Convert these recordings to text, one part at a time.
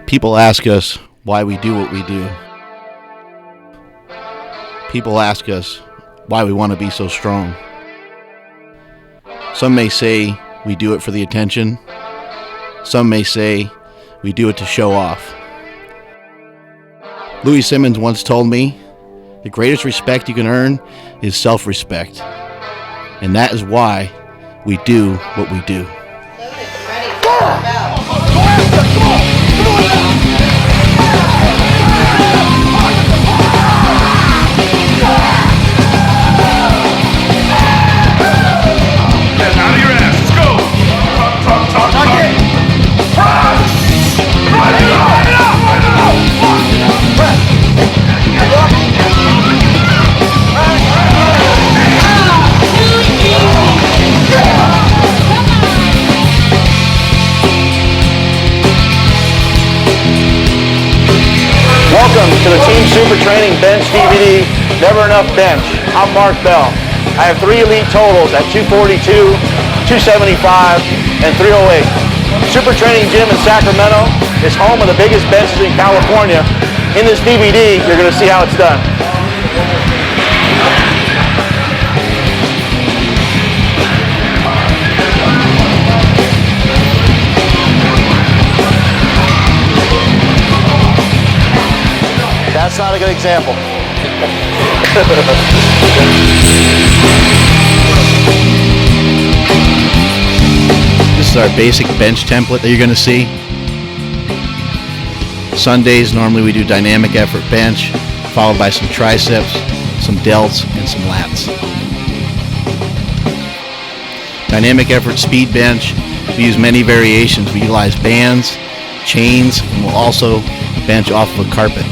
People ask us why we do what we do. People ask us why we want to be so strong. Some may say we do it for the attention. Some may say we do it to show off. Louis Simmons once told me, the greatest respect you can earn is self-respect. And that is why we do what we do. Welcome to the Team Super Training Bench DVD, Never Enough Bench. I'm Mark Bell. I have 3 elite totals at 242, 275, and 308. Super Training Gym in Sacramento is home of the biggest benches in California. In this DVD, you're going to see how it's done. That's not a good example. This is our basic bench template that you're going to see. Sundays, normally we do dynamic effort bench, followed by some triceps, some delts, and some lats. Dynamic effort speed bench, we use many variations. We utilize bands, chains, and we'll also bench off of a carpet.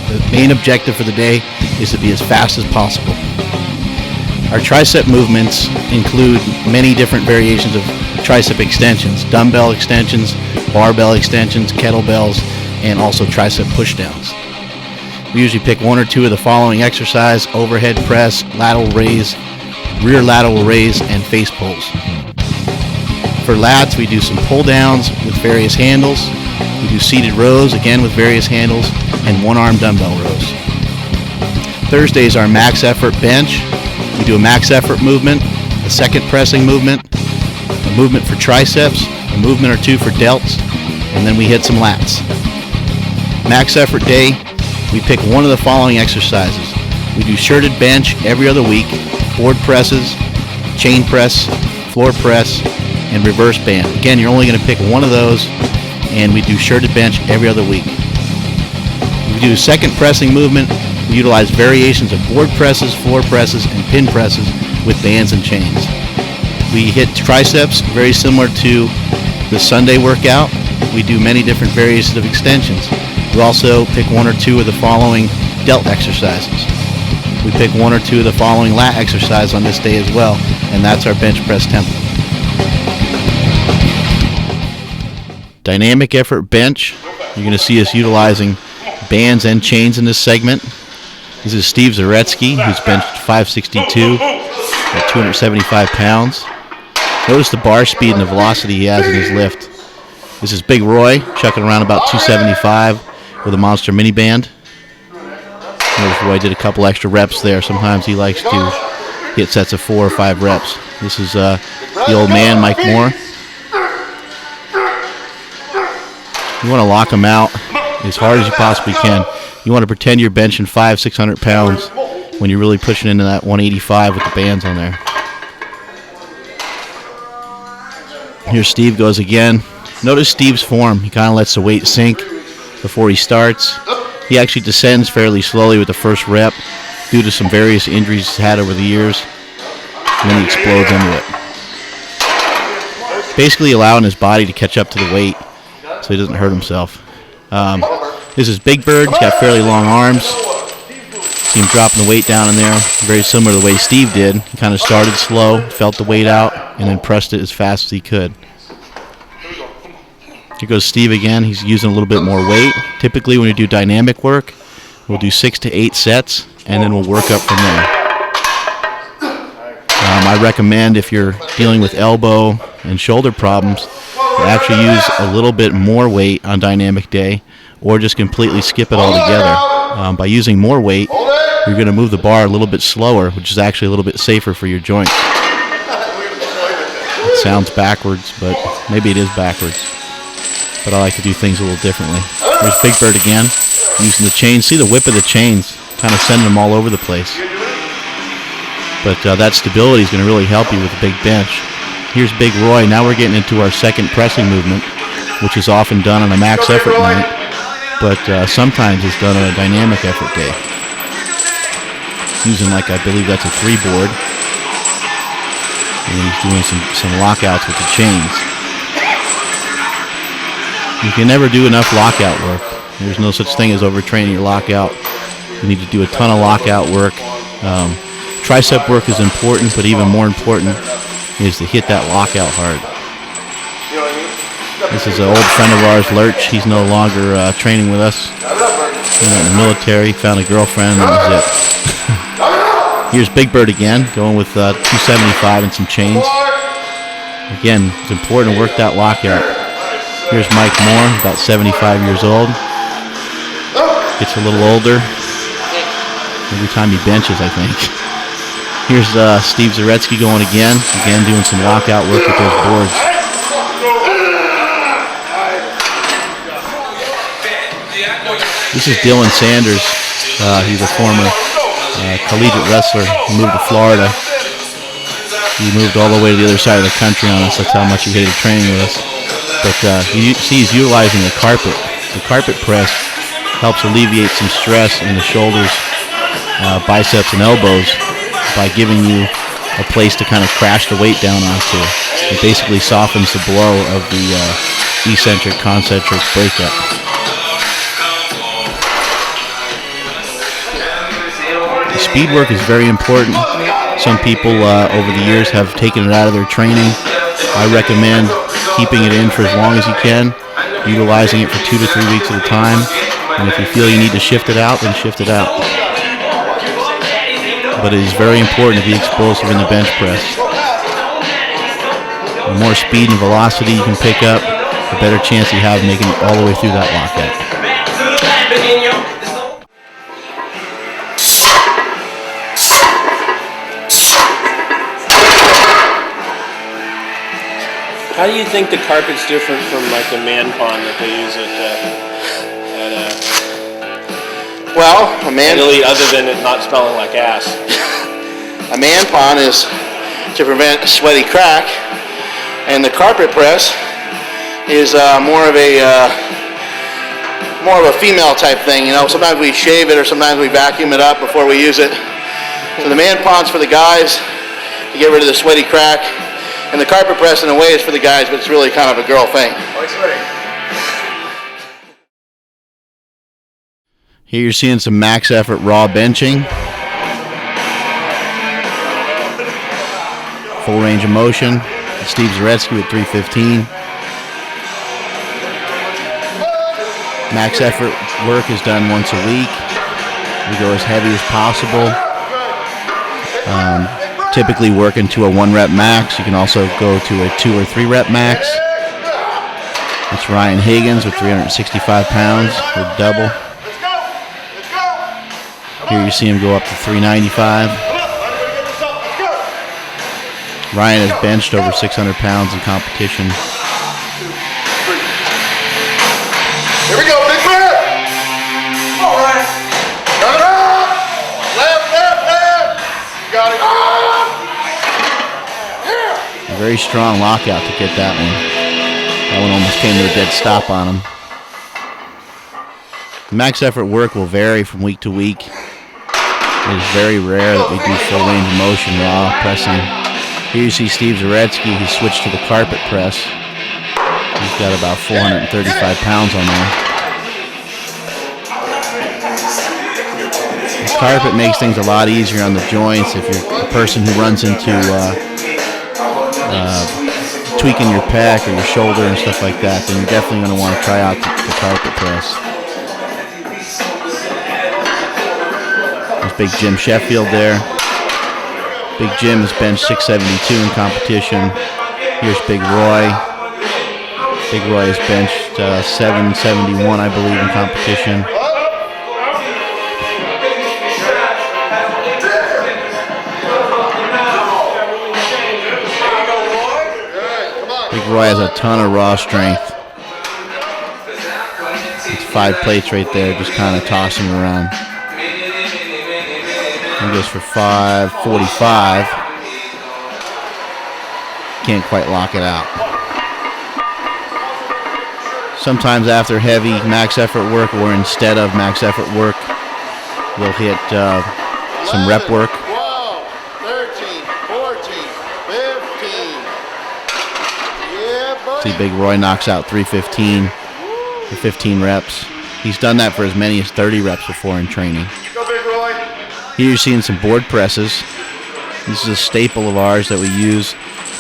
The main objective for the day is to be as fast as possible. Our tricep movements include many different variations of tricep extensions, dumbbell extensions, barbell extensions, kettlebells, and also tricep pushdowns. We usually pick 1 or 2 of the following exercise: overhead press, lateral raise, rear lateral raise, and face pulls. For lats, we do some pull-downs with various handles. We do seated rows, again with various handles, and one-arm dumbbell rows. Thursday is our max effort bench. We do a max effort movement, a second pressing movement, a movement for triceps, a movement or 2 for delts, and then we hit some lats. Max effort day, we pick one of the following exercises. We do shirted bench every other week, board presses, chain press, floor press, and reverse band. Again, you're only going to pick one of those, and we do shirted bench every other week. We do a second pressing movement. We utilize variations of board presses, floor presses, and pin presses with bands and chains. We hit triceps, very similar to the Sunday workout. We do many different variations of extensions. We also pick 1 or 2 of the following delt exercises. We pick 1 or 2 of the following lat exercises on this day as well, and that's our bench press template. Dynamic effort bench, you're going to see us utilizing bands and chains in this segment. This is Steve Zaretsky, who's benched 562 at 275 pounds. Notice the bar speed and the velocity he has in his lift. This is Big Roy, chucking around about 275 with a monster mini band. Notice Roy did a couple extra reps there. Sometimes he likes to hit sets of 4 or 5 reps. This is the old man, Mike Moore. You want to lock him out as hard as you possibly can. You want to pretend you're benching 500-600 pounds when you're really pushing into that 185 with the bands on there. Here Steve goes again. Notice Steve's form. He kind of lets the weight sink before he starts. He actually descends fairly slowly with the first rep due to some various injuries he's had over the years, and then he explodes into it. Basically allowing his body to catch up to the weight so he doesn't hurt himself. This is Big Bird. He's got fairly long arms. See him dropping the weight down in there, very similar to the way Steve did. He kind of started slow, felt the weight out, and then pressed it as fast as he could. Here goes Steve again. He's using a little bit more weight. Typically when we do dynamic work, we'll do 6 to 8 sets, and then we'll work up from there. I recommend, if you're dealing with elbow and shoulder problems, to actually use a little bit more weight on dynamic day, or just completely skip it altogether. By using more weight, you're going to move the bar a little bit slower, which is actually a little bit safer for your joints. It sounds backwards, but maybe it is backwards. But I like to do things a little differently. There's Big Bird again, using the chains. See the whip of the chains, kind of sending them all over the place. But that stability is going to really help you with the big bench. Here's Big Roy. Now we're getting into our second pressing movement, which is often done on a max effort night, but sometimes it's done on a dynamic effort day. Using, like, I believe that's a 3-board. And he's doing some lockouts with the chains. You can never do enough lockout work. There's no such thing as overtraining your lockout. You need to do a ton of lockout work. Tricep work is important, but even more important is to hit that lockout hard. This is an old friend of ours, Lurch. He's no longer training with us. He went in the military, found a girlfriend, and that was it. Here's Big Bird again, going with 275 and some chains. Again, it's important to work that lockout. Here's Mike Moore, about 75 years old. Gets a little older every time he benches, I think. Here's Steve Zaretsky going again doing some lockout work with those boards. This is Dylan Sanders. He's a former collegiate wrestler. He moved to Florida. He moved all the way to the other side of the country on us. That's how much he hated training with us. But you see he's utilizing the carpet. The carpet press helps alleviate some stress in the shoulders, biceps, and elbows by giving you a place to kind of crash the weight down onto. It basically softens the blow of the eccentric, concentric breakup. The speed work is very important. Some people over the years have taken it out of their training. I recommend keeping it in for as long as you can, utilizing it for 2 to 3 weeks at a time. And if you feel you need to shift it out, then shift it out. But it is very important to be explosive in the bench press. The more speed and velocity you can pick up, the better chance you have of making it all the way through that lockout. How do you think the carpet's different from like the man pond that they use Well, a man Italy, other than it not smelling like ass? A man pond is to prevent a sweaty crack, and the carpet press is more of a female type thing. You know, sometimes we shave it or sometimes we vacuum it up before we use it. So the man pond's for the guys to get rid of the sweaty crack. And the carpet press in a way is for the guys, but it's really kind of a girl thing. Here you're seeing some max effort raw benching. Full range of motion. Steve Zaretsky with 315. Max effort work is done once a week. We go as heavy as possible. Typically work into a 1-rep max. You can also go to a 2 or 3 rep max. It's Ryan Higgins with 365 pounds with double. Here you see him go up to 395. Ryan has benched over 600 pounds in competition. Here we go, big man! All right. Turn it up! Left, left, left! You got it. A very strong lockout to get that one. That one almost came to a dead stop on him. Max effort work will vary from week to week. It is very rare that we do full range of motion raw pressing. Here you see Steve Zaretsky, who switched to the carpet press. He's got about 435 pounds on there. The carpet makes things a lot easier on the joints. If you're a person who runs into tweaking your pec or your shoulder and stuff like that, then you're definitely going to want to try out the carpet press. There's Big Jim Sheffield there. Big Jim has benched 672 in competition. Here's Big Roy. Big Roy has benched 771, I believe, in competition. Big Roy has a ton of raw strength. It's 5 plates right there, just kind of tossing around. He goes for 545. Can't quite lock it out. Sometimes after heavy max effort work or instead of max effort work, we'll hit some rep work. 12, 13, 14, 15. Yeah, buddy. See, Big Roy knocks out 315 for 15 reps. He's done that for as many as 30 reps before in training. Go, Big Roy. Here you're seeing some board presses. This is a staple of ours that we use,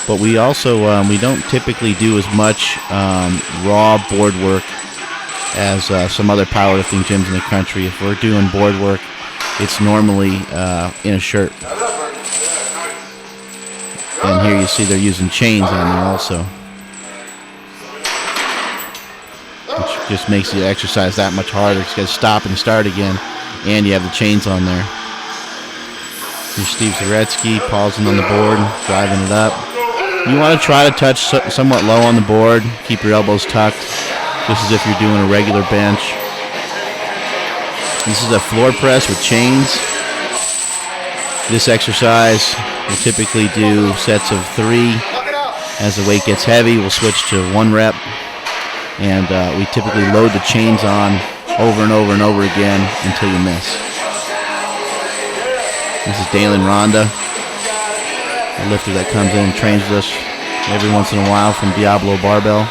but we also we don't typically do as much raw board work as some other powerlifting gyms in the country. If we're doing board work, it's normally in a shirt. And here you see they're using chains on there also, which just makes the exercise that much harder. You got to stop and start again, and you have the chains on there. Here's Steve Zaretsky pausing on the board, driving it up. You want to try to touch somewhat low on the board. Keep your elbows tucked, just as if you're doing a regular bench. This is a floor press with chains. This exercise, we'll typically do sets of 3. As the weight gets heavy, we'll switch to 1 rep. And we typically load the chains on over and over and over again until you miss. This is Dalen Ronda, a lifter that comes in and trains with us every once in a while from Diablo Barbell.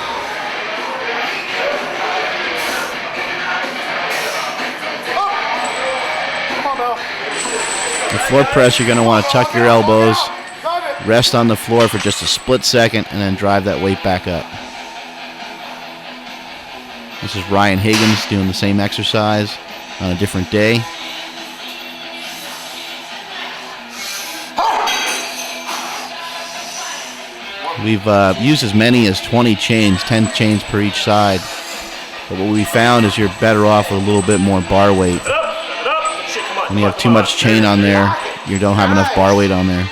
The floor press, you're going to want to tuck your elbows, rest on the floor for just a split second, and then drive that weight back up. This is Ryan Higgins doing the same exercise on a different day. We've used as many as 20 chains, 10 chains per each side. But what we found is you're better off with a little bit more bar weight. When you have too much chain on there, you don't have enough bar weight on there.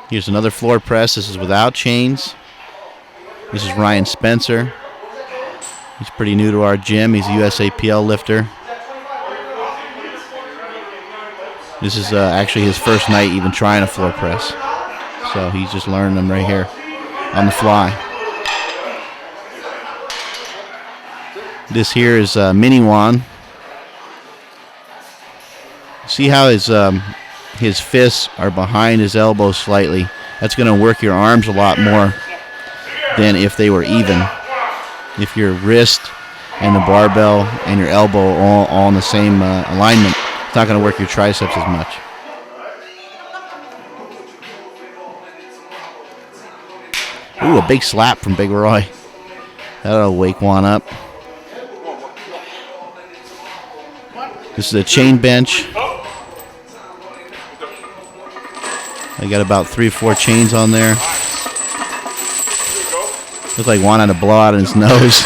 Here's another floor press. This is without chains. This is Ryan Spencer. He's pretty new to our gym. He's a USAPL lifter. This is actually his first night even trying a floor press. So he's just learning them right here on the fly. This here is Mini Juan. See how his fists are behind his elbows slightly. That's going to work your arms a lot more than if they were even. If your wrist and the barbell and your elbow all in the same alignment, it's not going to work your triceps as much. Ooh, a big slap from Big Roy. That'll wake Juan up. This is a chain bench. I got about 3 or 4 chains on there. Looks like Juan had a blowout in his nose.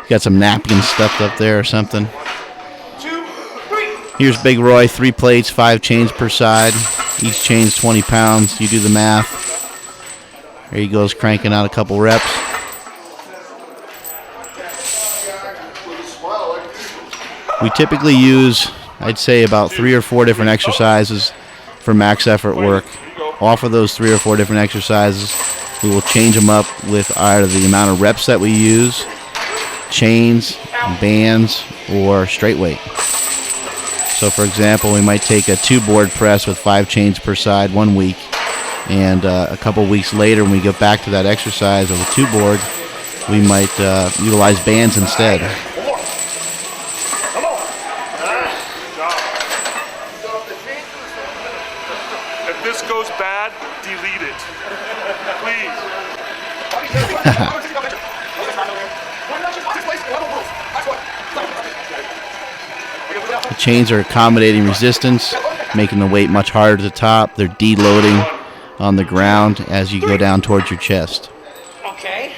Got some napkins stuffed up there or something. Here's Big Roy, 3 plates, 5 chains per side. Each chain's 20 pounds. You do the math. There he goes, cranking out a couple reps. We typically use, I'd say, about 3 or 4 different exercises for max effort work. Off of those 3 or 4 different exercises, we will change them up with either the amount of reps that we use, chains, bands, or straight weight. So for example, we might take a 2-board press with 5 chains per side 1 week, and a couple weeks later when we get back to that exercise of a 2-board, we might utilize bands instead. If this goes bad, delete it. Please. chains are accommodating resistance, making the weight much harder at the top. They're deloading on the ground as you go down towards your chest. Okay.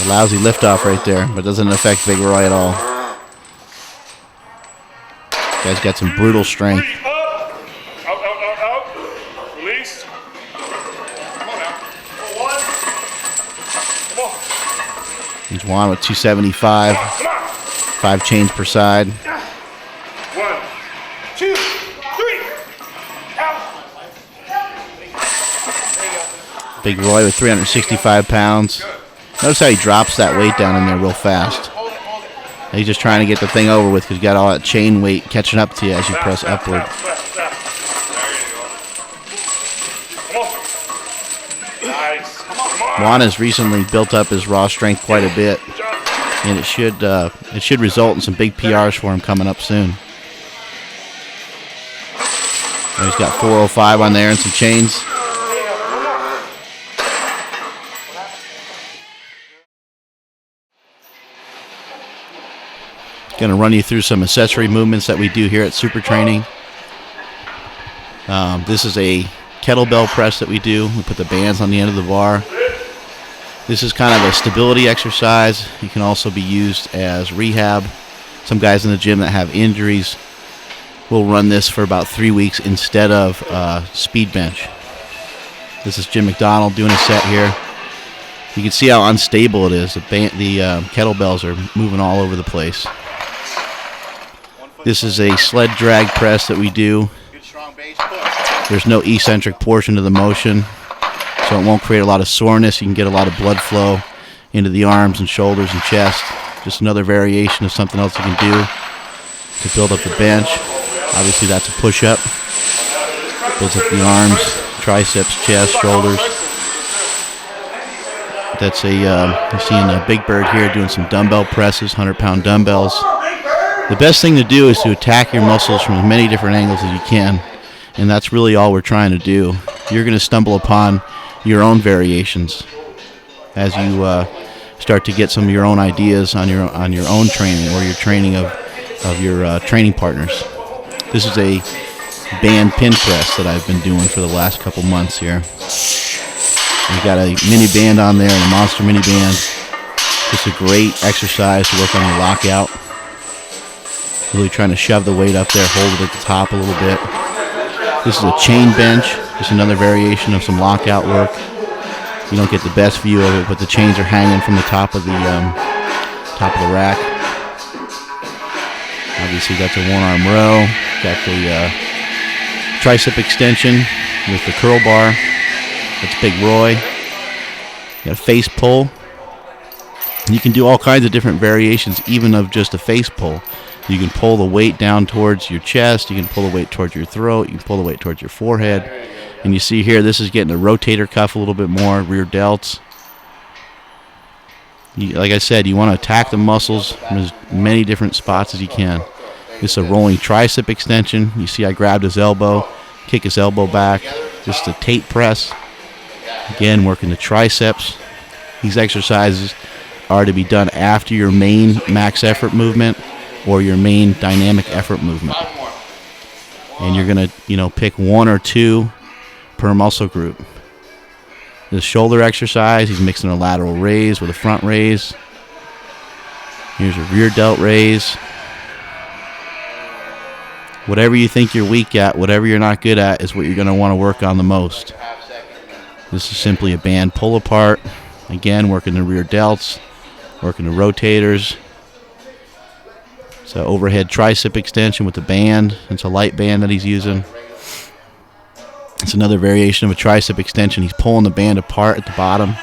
A lousy liftoff right there, but doesn't affect Big Roy at all. Guy's got some brutal strength. Up. Out. Release. Come on now. Pull one. Come on. Here's Juan with 275, Come on. 5 chains per side. 1, 2, 3. Out. Big Roy with 365 pounds. Notice how he drops that weight down in there real fast. He's just trying to get the thing over with because you got all that chain weight catching up to you as you press upward. Nice. Come on. Juan has recently built up his raw strength quite a bit, and it should result in some big PRs for him coming up soon. And he's got 405 on there and some chains. Going to run you through some accessory movements that we do here at Super Training. This is a kettlebell press that we do. We put the bands on the end of the bar. This is kind of a stability exercise. It can also be used as rehab. Some guys in the gym that have injuries will run this for about 3 weeks instead of speed bench. This is Jim McDonald doing a set here. You can see how unstable it is. The kettlebells are moving all over the place. This is a sled drag press that we do. There's no eccentric portion to the motion, so it won't create a lot of soreness. You can get a lot of blood flow into the arms and shoulders and chest. Just another variation of something else you can do to build up the bench. Obviously that's a push-up. Builds up the arms, triceps, chest, shoulders. That's you're seeing a Big Bird here doing some dumbbell presses, 100-pound dumbbells. The best thing to do is to attack your muscles from as many different angles as you can, and that's really all we're trying to do. You're going to stumble upon your own variations as you start to get some of your own ideas on your own training or your training of your training partners. This is a band pin press that I've been doing for the last couple months here. We've got a mini band on there and a monster mini band. Just a great exercise to work on your lockout. Really trying to shove the weight up there, hold it at the top a little bit. This is a chain bench, just another variation of some lockout work. You don't get the best view of it, but the chains are hanging from the top of the rack. Obviously that's a one-arm row. Got the tricep extension with the curl bar. That's Big Roy. Got a face pull. And you can do all kinds of different variations, even of just a face pull. You can pull the weight down towards your chest. You can pull the weight towards your throat. You can pull the weight towards your forehead. And you see here, this is getting the rotator cuff a little bit more, rear delts. Like I said, you want to attack the muscles from as many different spots as you can. This is a rolling tricep extension. You see I grabbed his elbow, kick his elbow back. Just a tape press. Again, working the triceps. These exercises are to be done after your main max effort movement or your main dynamic effort movement. And you're going to, pick 1 or 2 per muscle group. This shoulder exercise, he's mixing a lateral raise with a front raise. Here's a rear delt raise. Whatever you think you're weak at, whatever you're not good at, is what you're going to want to work on the most. This is simply a band pull apart. Again, working the rear delts, working the rotators. So overhead tricep extension with the band. It's a light band that he's using. It's another variation of a tricep extension. He's pulling the band apart at the bottom.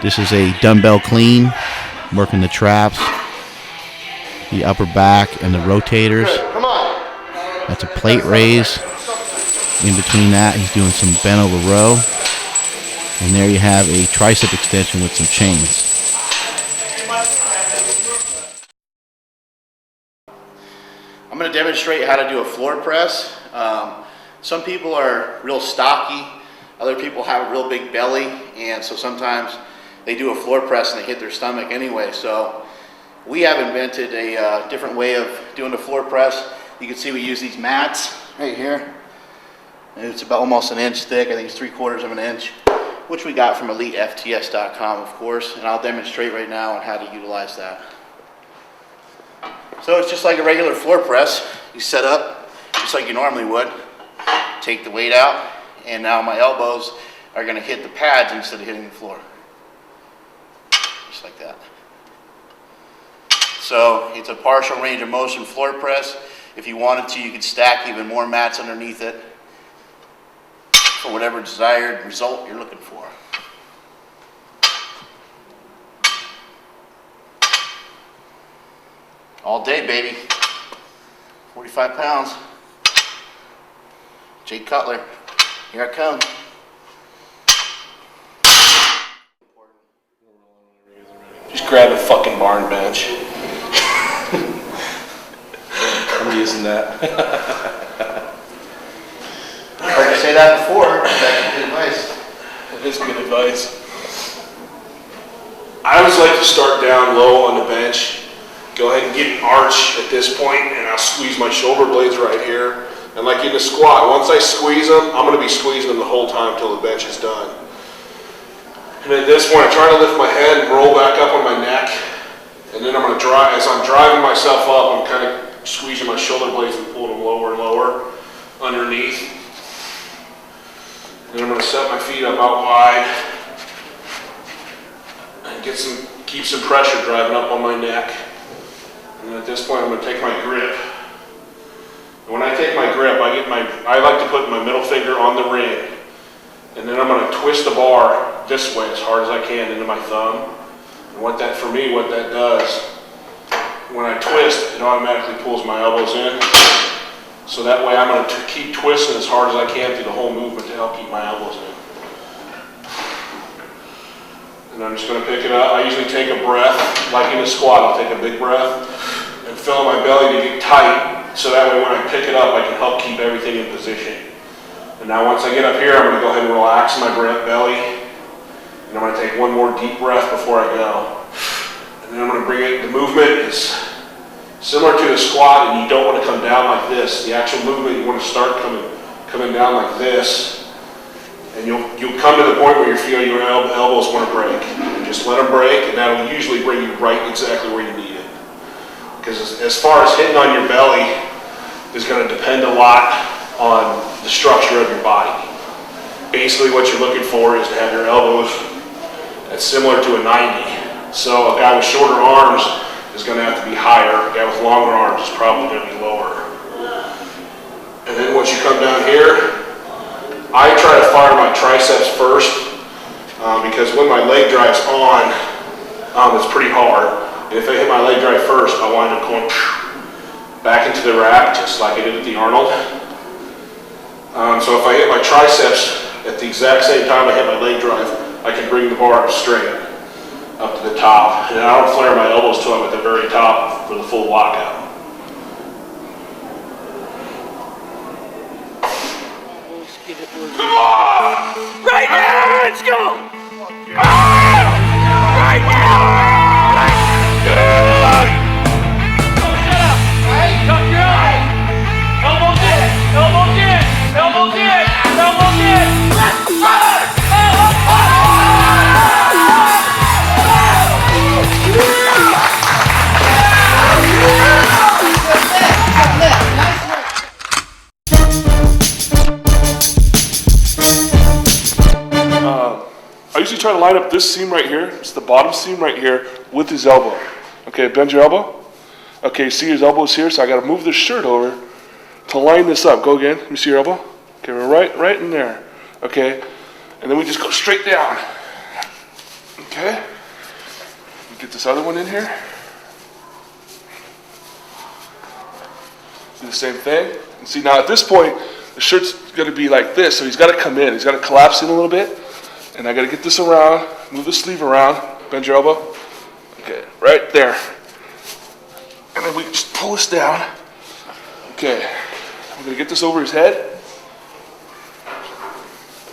This is a dumbbell clean, working the traps, the upper back, and the rotators. That's a plate raise. In between that, he's doing some bent over row. And there you have a tricep extension with some chains. I'm going to demonstrate how to do a floor press. Some people are real stocky. Other people have a real big belly. And so sometimes they do a floor press and they hit their stomach anyway. So We have invented a different way of doing the floor press. You can see we use these mats right here. And it's about almost an inch thick. I think it's 3/4 of an inch, which we got from EliteFTS.com, of course. And I'll demonstrate right now on how to utilize that. So it's just like a regular floor press. You set up just like you normally would. Take the weight out, and now my elbows are going to hit the pads instead of hitting the floor. Just like that. So it's a partial range of motion floor press. If you wanted to, you could stack even more mats underneath it for whatever desired result you're looking for. All day, baby. 45 pounds. Jake Cutler, here I come. Just grab a fucking barn bench. I'm using that. I heard you say that before. That's good advice. That is good advice. I always like to start down low on the bench. Go ahead and get an arch at this point, and I'll squeeze my shoulder blades right here. And like in the squat, once I squeeze them, I'm going to be squeezing them the whole time until the bench is done. And at this point, I try to lift my head and roll back up on my neck. And then I'm going to drive, as I'm driving myself up, I'm kind of squeezing my shoulder blades and pulling them lower and lower underneath. And I'm going to set my feet up out wide and keep some pressure driving up on my neck. And then at this point, I'm going to take my grip. And when I take my grip, I like to put my middle finger on the ring, and then I'm going to twist the bar this way as hard as I can into my thumb. And what that does, when I twist, it automatically pulls my elbows in. So that way I'm going to keep twisting as hard as I can through the whole movement to help keep my elbows in. And I'm just going to pick it up. I usually take a breath, like in a squat, I'll take a big breath and fill my belly to get tight. So that way when I pick it up, I can help keep everything in position. And now once I get up here, I'm going to go ahead and relax my belly. And I'm going to take one more deep breath before I go. And then I'm going to bring it, the movement is similar to the squat, and you don't want to come down like this. The actual movement, you want to start coming down like this. And you'll come to the point where you feel your elbows want to break. And just let them break, and that'll usually bring you right exactly where you need it. Because as far as hitting on your belly is going to depend a lot on the structure of your body. Basically what you're looking for is to have your elbows that's similar to a 90. So a guy with shorter arms is going to have to be higher. A guy with longer arms is probably going to be lower. And then once you come down here, I try to fire my triceps first because when my leg drive's on, it's pretty hard. And if I hit my leg drive first, I wind up going back into the rack, just like I did at the Arnold. So if I hit my triceps at the exact same time I hit my leg drive, I can bring the bar up straight, up to the top. And I don't flare my elbows till I'm at the very top for the full lockout. Come on! Right now! Let's go! Right now! I usually try to line up this seam right here. It's the bottom seam right here with his elbow. Okay, bend your elbow. Okay, see his elbows here, so I got to move this shirt over to line this up. Go again. Let me see your elbow. Okay, we're right in there. Okay, and then we just go straight down. Okay, get this other one in here. Do the same thing. And see, now at this point, the shirt's going to be like this, so he's got to come in. He's got to collapse in a little bit. And I got to get this around, move the sleeve around, bend your elbow. Okay, right there. And then we just pull this down. Okay, I'm going to get this over his head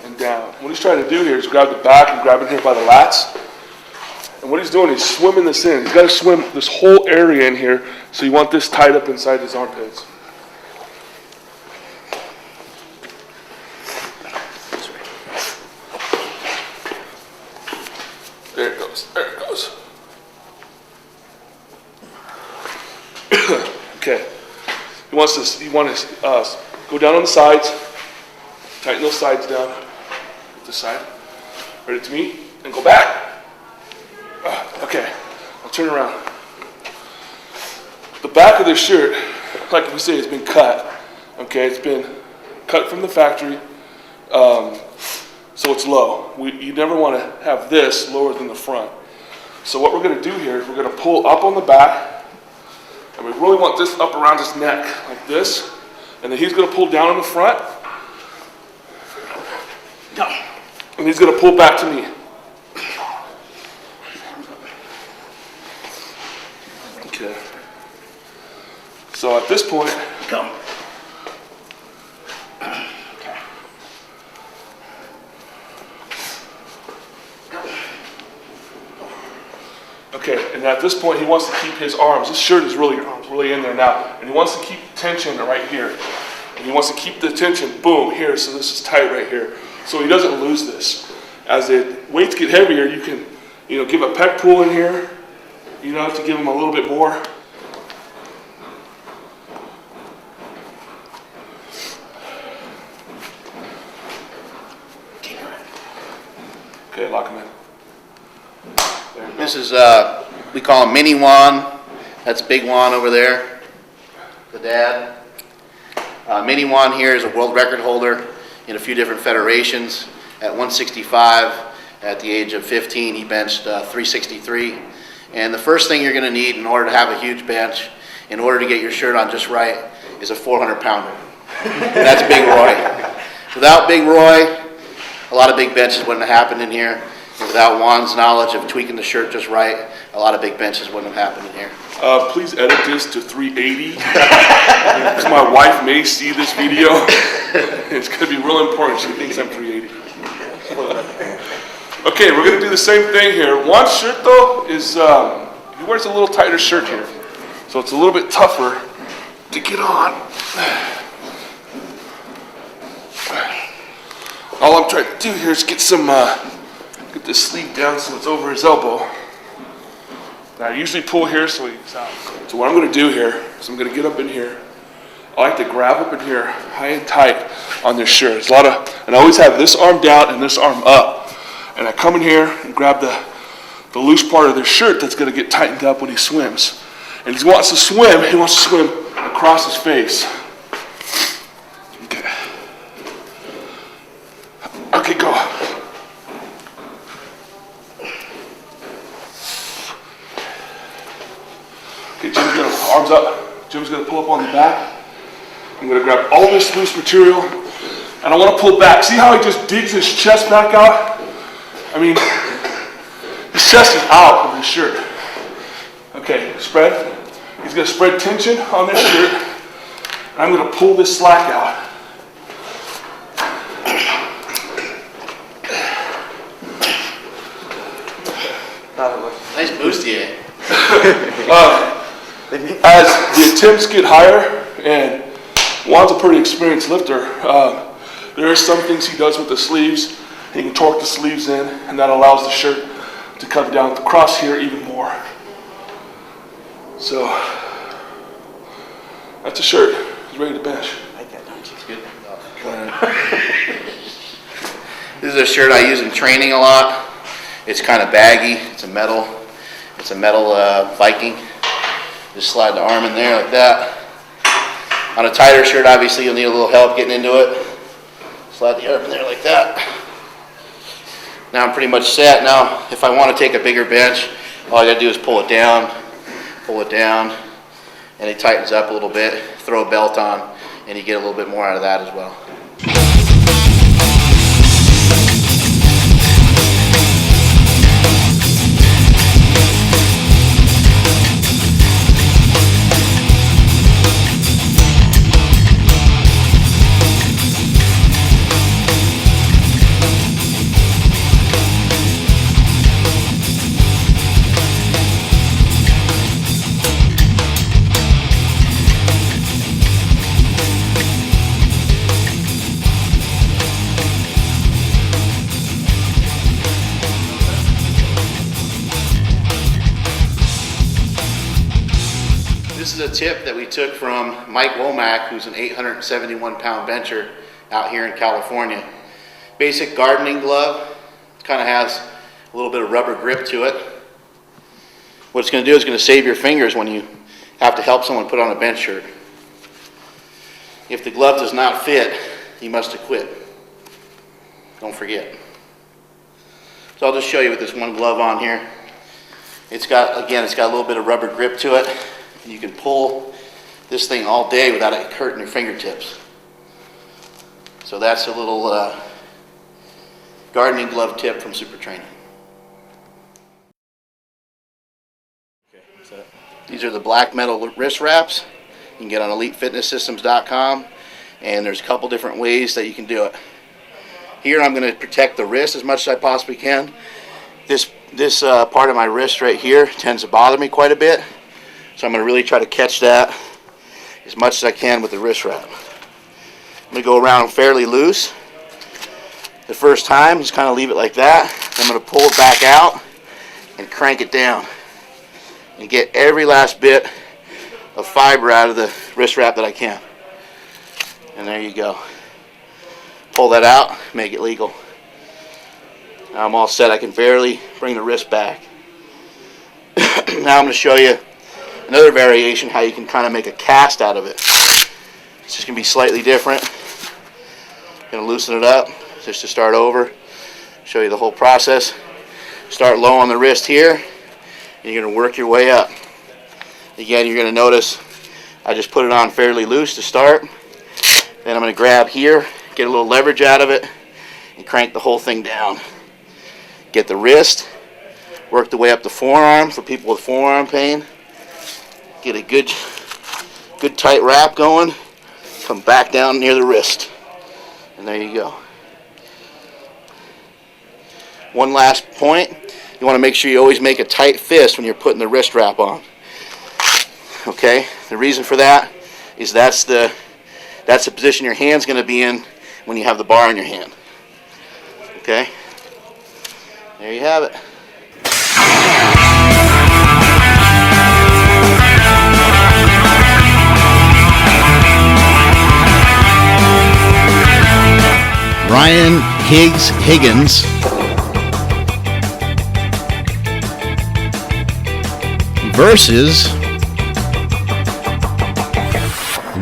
and down. What he's trying to do here is grab the back and grab it here by the lats. And what he's doing is swimming this in. He's got to swim this whole area in here, so you want this tied up inside his armpits. There it goes. There it goes. Okay. He wants to go down on the sides, tighten those sides down. This side. Ready to meet, and go back. Okay. I'll turn around. The back of this shirt, like we say, has been cut. Okay, it's been cut from the factory. So it's low. You never want to have this lower than the front. So what we're going to do here is we're going to pull up on the back, and we really want this up around his neck, like this, and then he's going to pull down on the front, and he's going to pull back to me. Okay. So at this point, Come. okay, and at this point he wants to keep his arms. This shirt is really in there now, and he wants to keep tension right here. And he wants to keep the tension, boom, here, so this is tight right here. So he doesn't lose this. As the weights get heavier, you can, give a pec pull in here. You don't have to give him a little bit more. Okay, lock him in. This is, we call him Mini Juan. That's Big Juan over there, the dad. Mini Juan here is a world record holder in a few different federations. At 165, at the age of 15, he benched 363. And the first thing you're going to need in order to have a huge bench, in order to get your shirt on just right, is a 400-pounder. And that's Big Roy. Without Big Roy, a lot of big benches wouldn't have happened in here. And without Juan's knowledge of tweaking the shirt just right, a lot of big benches wouldn't have happened in here. Please edit this to 380, because my wife may see this video. It's going to be real important. She thinks I'm 380. Okay, we're going to do the same thing here. Juan's shirt, though, is he wears a little tighter shirt here, so it's a little bit tougher to get on. All I'm trying to do here is get this sleeve down so it's over his elbow. Now I usually pull here so he's out. So what I'm going to do here is I'm going to get up in here. I like to grab up in here high and tight on this shirt. There's a lot of, and I always have this arm down and this arm up. And I come in here and grab the loose part of this shirt that's going to get tightened up when he swims. And he wants to swim across his face. Okay. Okay, go. Okay, Jim's going to, arms up. Jim's going to pull up on the back. I'm going to grab all this loose material, and I want to pull back. See how he just digs his chest back out? I mean, his chest is out of his shirt. Okay, spread. He's going to spread tension on this shirt, and I'm going to pull this slack out. Nice bustier. As the attempts get higher, and Juan's a pretty experienced lifter, there are some things he does with the sleeves. He can torque the sleeves in, and that allows the shirt to come down across here even more. So, that's a shirt. He's ready to bench. It's good. This is a shirt I use in training a lot. It's kind of baggy. It's a metal Viking. Just slide the arm in there like that. On a tighter shirt, obviously, you'll need a little help getting into it. Slide the arm in there like that. Now I'm pretty much set. Now, if I want to take a bigger bench, all I got to do is pull it down, and it tightens up a little bit. Throw a belt on, and you get a little bit more out of that as well. This is a tip that we took from Mike Womack, who's an 871-pound bencher out here in California. Basic gardening glove. It kind of has a little bit of rubber grip to it. What it's going to do is going to save your fingers when you have to help someone put on a bench shirt. If the glove does not fit, you must acquit. Don't forget. So I'll just show you with this one glove on here. It's got, again, it's got a little bit of rubber grip to it. You can pull this thing all day without it hurting your fingertips. So that's a little gardening glove tip from Super Training. These are the black metal wrist wraps. You can get on EliteFitnessSystems.com, and there's a couple different ways that you can do it. Here I'm going to protect the wrist as much as I possibly can. This part of my wrist right here tends to bother me quite a bit, so I'm going to really try to catch that as much as I can with the wrist wrap. I'm going to go around fairly loose. The first time, just kind of leave it like that. I'm going to pull it back out and crank it down and get every last bit of fiber out of the wrist wrap that I can. And there you go. Pull that out, make it legal. Now I'm all set. I can barely bring the wrist back. Now I'm going to show you another variation, how you can kind of make a cast out of it. It's just going to be slightly different. Going to loosen it up just to start over. Show you the whole process. Start low on the wrist here, and you're going to work your way up. Again, you're going to notice I just put it on fairly loose to start. Then I'm going to grab here, get a little leverage out of it, and crank the whole thing down. Get the wrist, work the way up the forearm for people with forearm pain. Get a good tight wrap going. Come back down near the wrist. And there you go. One last point. You want to make sure you always make a tight fist when you're putting the wrist wrap on. Okay? The reason for that is that's the position your hand's going to be in when you have the bar in your hand. Okay? There you have it. Ryan Higgins versus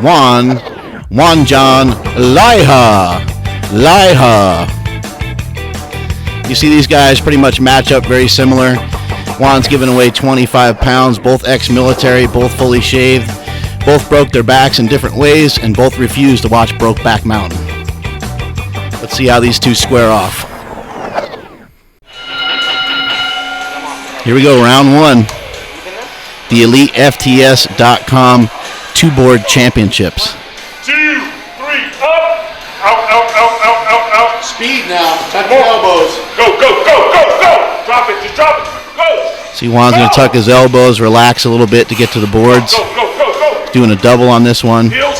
Wanjan Laiha. You see these guys pretty much match up very similar. Juan's giving away 25 pounds, both ex-military, both fully shaved, both broke their backs in different ways, and both refused to watch Brokeback Mountain. Let's see how these two square off. Here we go, round one. The EliteFTS.com two-board championships. 2, 3, up. Out. Speed now. Tuck your elbows. Go. Drop it. Just drop it. Go. See, Juan's going to tuck his elbows, relax a little bit to get to the boards. Go. Doing a double on this one. Heels.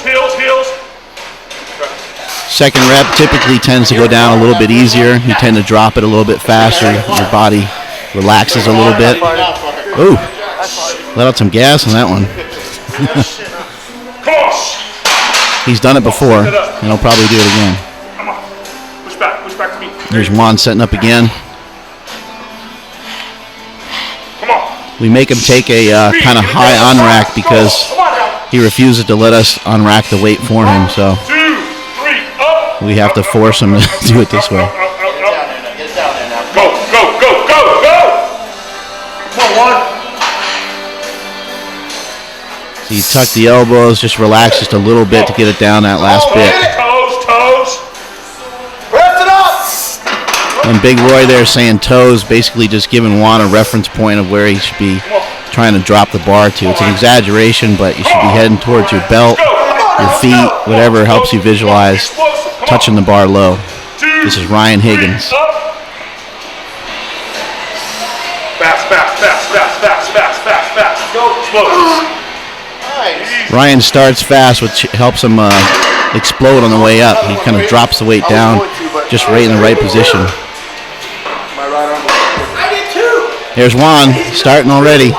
Second rep typically tends to go down a little bit easier. You tend to drop it a little bit faster. Your body relaxes a little bit. Ooh, let out some gas on that one. He's done it before, and he'll probably do it again. Come on. Push back to me. There's Juan setting up again. Come on. We make him take a kind of high on-rack because he refuses to let us on-rack the weight for him, so 2, 3, up. we have to force him to do it this way. Get it down there now. Go. Come on, Juan. So you tuck the elbows, just relax just a little bit to get it down that last bit. Toes. Press it up. And Big Roy there saying toes, basically just giving Juan a reference point of where he should be trying to drop the bar to. It's an exaggeration, but you should be heading towards your belt, your feet, whatever helps you visualize touching the bar low. This is Ryan Higgins. Fast. Go. Slow. Nice. Ryan starts fast, which helps him explode on the way up. He kind of drops the weight down, just right in the right position. My right arm. I did too. There's Juan, starting already,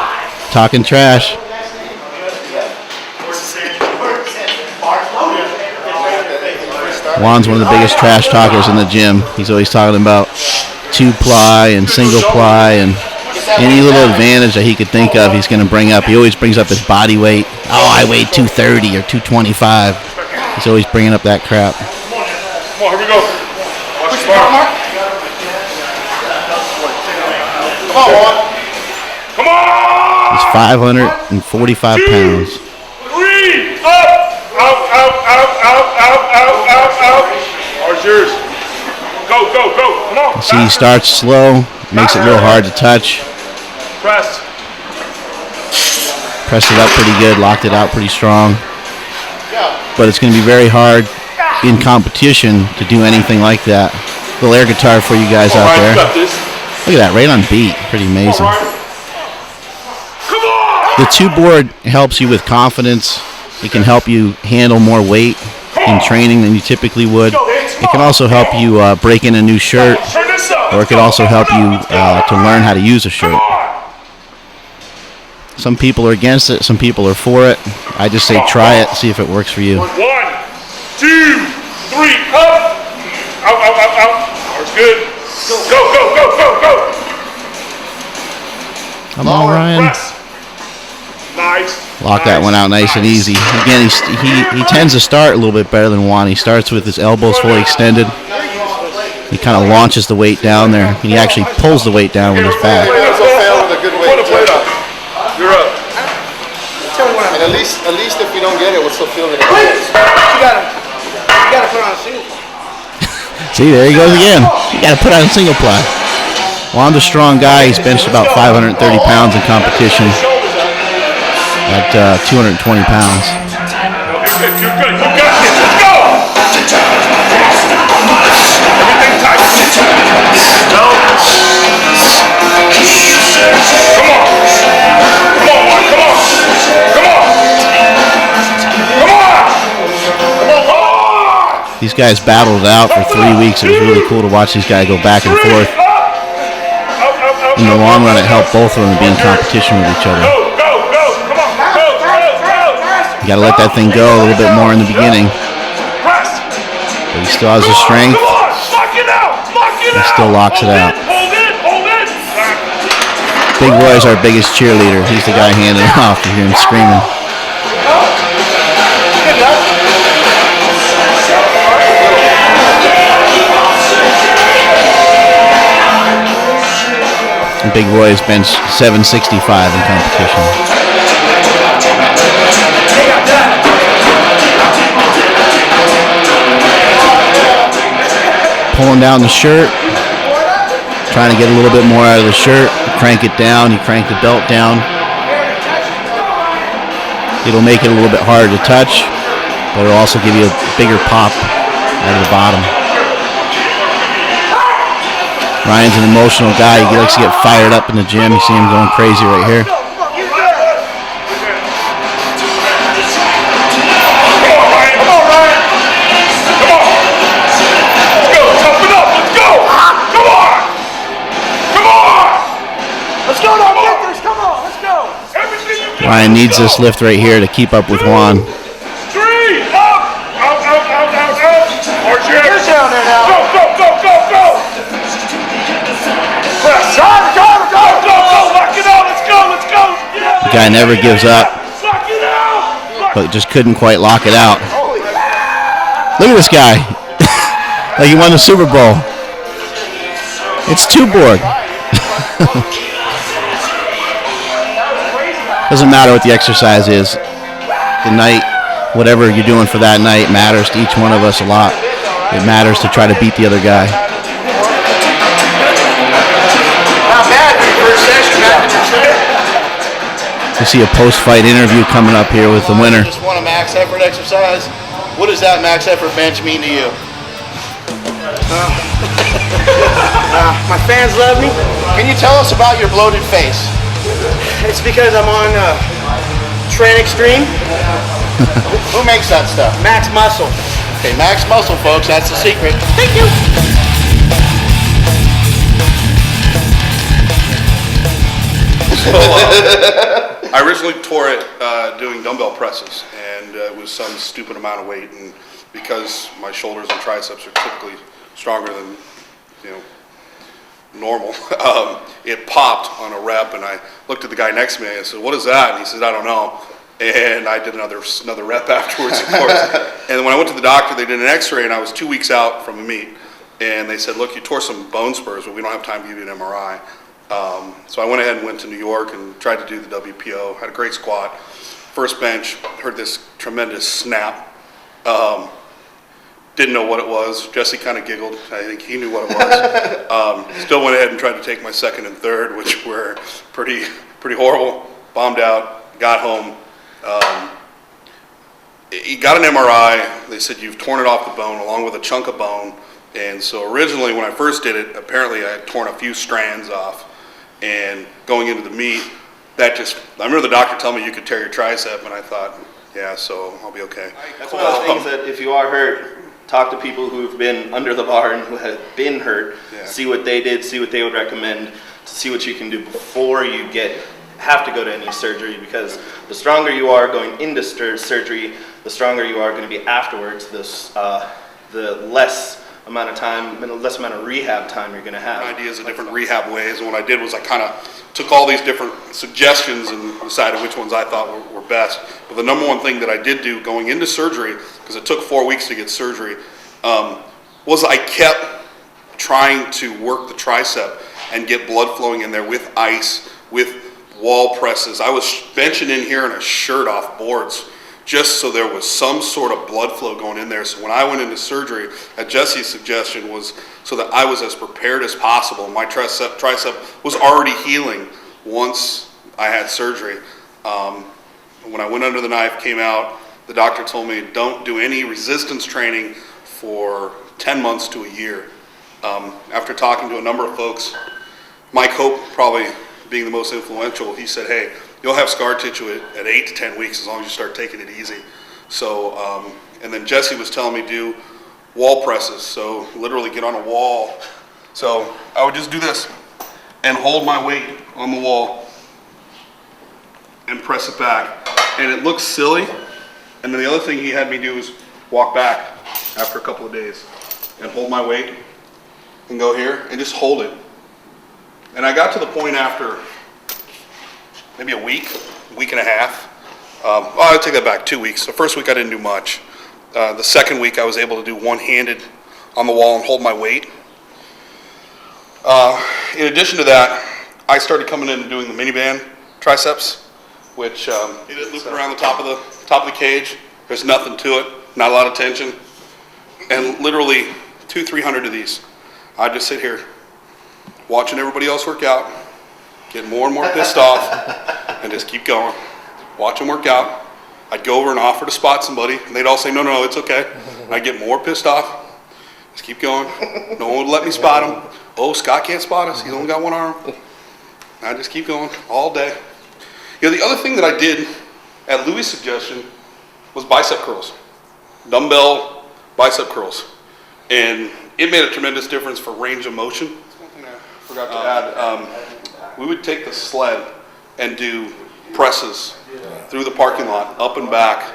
talking trash. Juan's one of the biggest trash talkers in the gym. He's always talking about 2-ply and single-ply and any little advantage that he could think of he's going to bring up. He always brings up his body weight. Oh, I weigh 230 or 225. He's always bringing up that crap. Come on, here we go. Watch the bar. Come on, Juan. Come on! He's 545 pounds. 3, up! Out, out, out, out, out, out, out, out. Ours yours. Go, go, go. Come on. See, he starts slow, makes it real hard to touch. Press. Pressed it up pretty good, locked it out pretty strong. But it's going to be very hard in competition to do anything like that. Little air guitar for you guys out there. You got this. Look at that, right on beat. Pretty amazing. Come on! The 2-board helps you with confidence. It can help you handle more weight in training than you typically would. It can also help you break in a new shirt, or it can also help you to learn how to use a shirt. Some people are against it, some people are for it. I just say try it, see if it works for you. 1, 2, 3, up! Out, out, out, out. Ours good. Go, go, go, go, go! Come on, Ryan. Press. Nice. Lock that one out nice and easy. Again, he tends to start a little bit better than Juan. He starts with his elbows fully extended. He kind of launches the weight down there. He actually pulls the weight down with his back. It's a fail with a good weight. Put a plate up. You're up. And at least if we don't get it, we'll still feel it. You gotta put on a single. See, there he goes again. You got to put on a single ply. Juan's a strong guy. He's benched about 530 pounds in competition at 220 pounds. You're good. You got this. Let's go. Everything tight. No. Come on. Come on, Juan. Come on. Come on. Come on. Come on. These guys battled it out for 3 weeks. It was really cool to watch these guys go back and forth. In the long run, it helped both of them be in competition with each other. Go, go, go. Come on. Go, go, go. You got to let that thing go a little bit more in the beginning. Press. But he still has the strength. Come on. Lock it out. Lock it out. He still locks it out. Hold it. Hold it. Big Roy's our biggest cheerleader. He's the guy handing it off. You hear him screaming. And Big Roy's benched 765 in competition. Pulling down the shirt, trying to get a little bit more out of the shirt. Crank it down, you crank the belt down. It'll make it a little bit harder to touch, but it'll also give you a bigger pop out of the bottom. Ryan's an emotional guy. He likes to get fired up in the gym. You see him going crazy right here. Ryan needs this lift right here to keep up with Juan. 3, up, out, out, out, out, out. Arch your head. Down there now. Go, go, go, go, go. Press. Go, go, go, go, go. Lock it out. Let's go, let's go. Yeah. The guy never gives up, Lock it out. but just couldn't quite lock it out. Look at this guy. Like he won the Super Bowl. It's 2-board. Doesn't matter what the exercise is. The night, whatever you're doing for that night matters to each one of us a lot. It matters to try to beat the other guy. Not bad for your first session, man. You see a post-fight interview coming up here with the winner. Just want a max effort exercise. What does that max effort bench mean to you? My fans love me. Can you tell us about your bloated face? It's because I'm on Train Extreme, Who makes that stuff? Max Muscle. Okay, Max Muscle, folks. That's the secret. Thank you. I originally tore it doing dumbbell presses, and it was some stupid amount of weight, and because my shoulders and triceps are typically stronger than, normal, it popped on a rep, and I looked at the guy next to me and I said, "What is that?" And he said, "I don't know." And I did another rep afterwards, of course. And when I went to the doctor, they did an x-ray, and I was 2 weeks out from a meet. And they said, "Look, you tore some bone spurs, but we don't have time to give you an MRI." So I went ahead and went to New York and tried to do the WPO. Had a great squat. First bench, heard this tremendous snap. Didn't know what it was. Jesse kind of giggled. I think he knew what it was. Still went ahead and tried to take my second and third, which were pretty horrible. Bombed out. Got home. He got an MRI. They said, "You've torn it off the bone along with a chunk of bone." And so originally when I first did it, apparently I had torn a few strands off. And going into the meet, I remember the doctor telling me you could tear your tricep, and I thought, yeah, so I'll be okay. That's one of the things that if you are hurt, talk to people who've been under the bar and who have been hurt, see what they did, see what they would recommend, to see what you can do before you have to go to any surgery, because the stronger you are going into surgery, the stronger you are going to be afterwards, the less amount of time, less amount of rehab time you're going to have. Ideas of different rehab ways, and what I did was I kind of took all these different suggestions and decided which ones I thought were best. But the number one thing that I did do going into surgery, because it took 4 weeks to get surgery, was I kept trying to work the tricep and get blood flowing in there with ice, with wall presses. I was benching in here in a shirt off boards, just so there was some sort of blood flow going in there. So when I went into surgery, at Jesse's suggestion was so that I was as prepared as possible. My tricep was already healing once I had surgery. When I went under the knife, came out, the doctor told me don't do any resistance training for 10 months to a year. After talking to a number of folks, Mike Hope probably being the most influential, he said, "Hey, you'll have scar tissue at 8 to 10 weeks as long as you start taking it easy." So, and then Jesse was telling me do wall presses. So literally get on a wall. So I would just do this and hold my weight on the wall and press it back. And it looks silly. And then the other thing he had me do is walk back after a couple of days and hold my weight and go here and just hold it. And I got to the point after maybe a week and a half. I'll take that back, 2 weeks. The first week I didn't do much. The second week I was able to do one-handed on the wall and hold my weight. In addition to that, I started coming in and doing the miniband triceps, which you just loop around the top of the cage. There's nothing to it, not a lot of tension, and literally 200-300 of these. I just sit here watching everybody else work out, get more and more pissed off, and just keep going. Watch them work out. I'd go over and offer to spot somebody, and they'd all say, no, it's okay. And I'd get more pissed off. Just keep going. No one would let me spot him. Oh, Scott can't spot us. He's only got one arm. And I just keep going all day. The other thing that I did at Louis' suggestion was bicep curls. Dumbbell bicep curls. And it made a tremendous difference for range of motion. One thing I forgot to add. We would take the sled and do presses through the parking lot, up and back.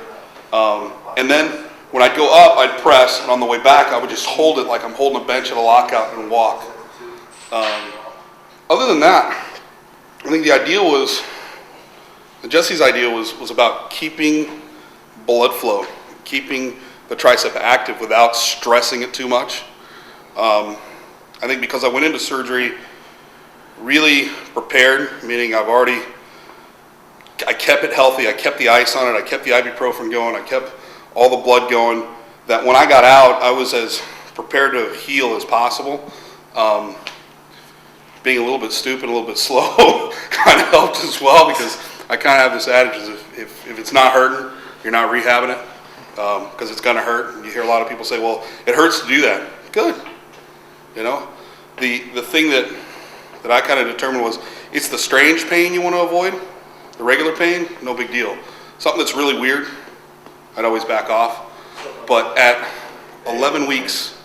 And then when I'd go up, I'd press, and on the way back, I would just hold it like I'm holding a bench at a lockout and walk. Other than that, I think the idea was, Jesse's idea was about keeping blood flow, keeping the tricep active without stressing it too much. I think because I went into surgery really prepared, meaning I kept it healthy, I kept the ice on it, I kept the ibuprofen going, I kept all the blood going, that when I got out, I was as prepared to heal as possible. Being a little bit stupid, a little bit slow kind of helped as well, because I kind of have this adage, if it's not hurting, you're not rehabbing it, because it's going to hurt. And you hear a lot of people say, well, it hurts to do that. Good. The thing that I kind of determined was, it's the strange pain you want to avoid. The regular pain, no big deal. Something that's really weird, I'd always back off. But at 11 weeks,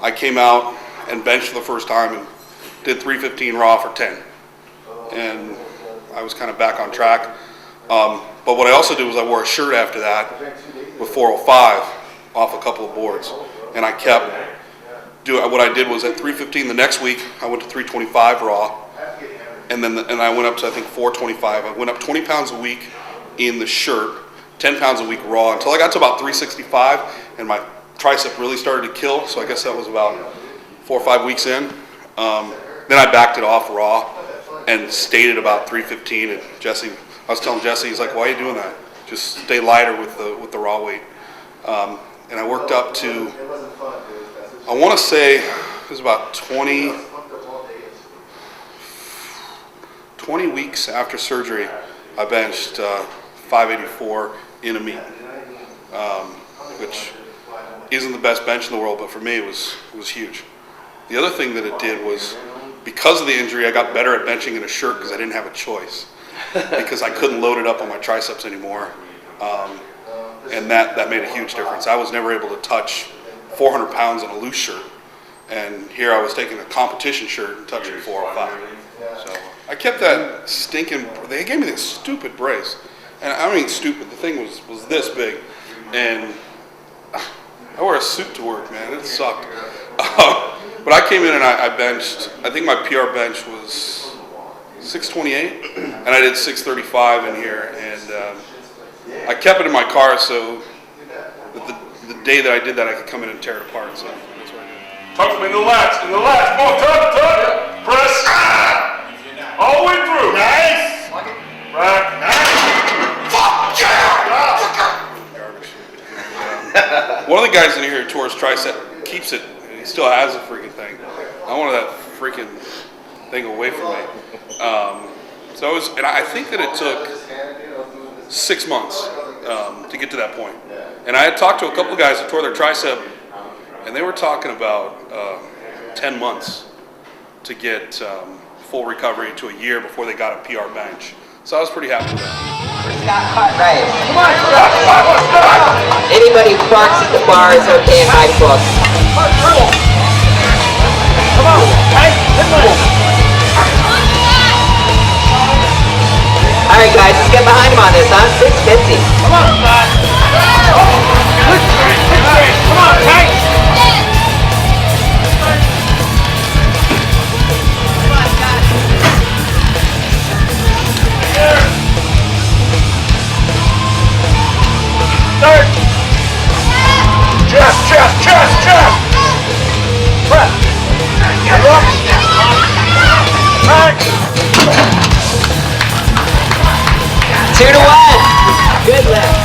I came out and benched for the first time and did 315 raw for 10. And I was kind of back on track. But what I also did was I wore a shirt after that with 405. off a couple of boards, and I kept doing. What I did was at 315 the next week, I went to 325 raw, and then I went up to I think 425. I went up 20 pounds a week in the shirt, 10 pounds a week raw until I got to about 365, and my tricep really started to kill. So I guess that was about 4 or 5 weeks in. Then I backed it off raw and stayed at about 315. And I was telling Jesse, he's like, "Why are you doing that? Just stay lighter with the raw weight." And I worked up to, I want to say it was about 20 weeks after surgery. I benched 584 in a meet, which isn't the best bench in the world, but for me it was huge. The other thing that it did was, because of the injury, I got better at benching in a shirt because I didn't have a choice, because I couldn't load it up on my triceps anymore, and that made a huge difference. I was never able to touch 400 pounds in a loose shirt, and here I was taking a competition shirt and touching 405. So I kept that stinking. They gave me this stupid brace, and I don't mean stupid. The thing was this big, and I wore a suit to work, man. It sucked. But I came in and I benched. I think my PR bench was 628, and I did 635 in here, and I kept it in my car so that the day that I did that, I could come in and tear it apart. So that's what I did. Tuck them in the lats, Come on, tuck. Press. All the way through. Nice. Back. Nice. Fuck yeah. One of the guys in here who tore his tricep keeps it, and he still has the freaking thing. I wanted that freaking thing away from me. So it was, and I think that it took 6 months to get to that point. And I had talked to a couple of guys that tore their tricep, and they were talking about 10 months to get full recovery to a year before they got a PR bench. So I was pretty happy with that. Cartwright. Anybody who barks at the bar is okay in my book. Come on, All right, guys, let's get behind him on this, huh? 650. Come on, guys. Come on, tight. Start. Chest. Press. Look. Back. 2 to 1. Good lift.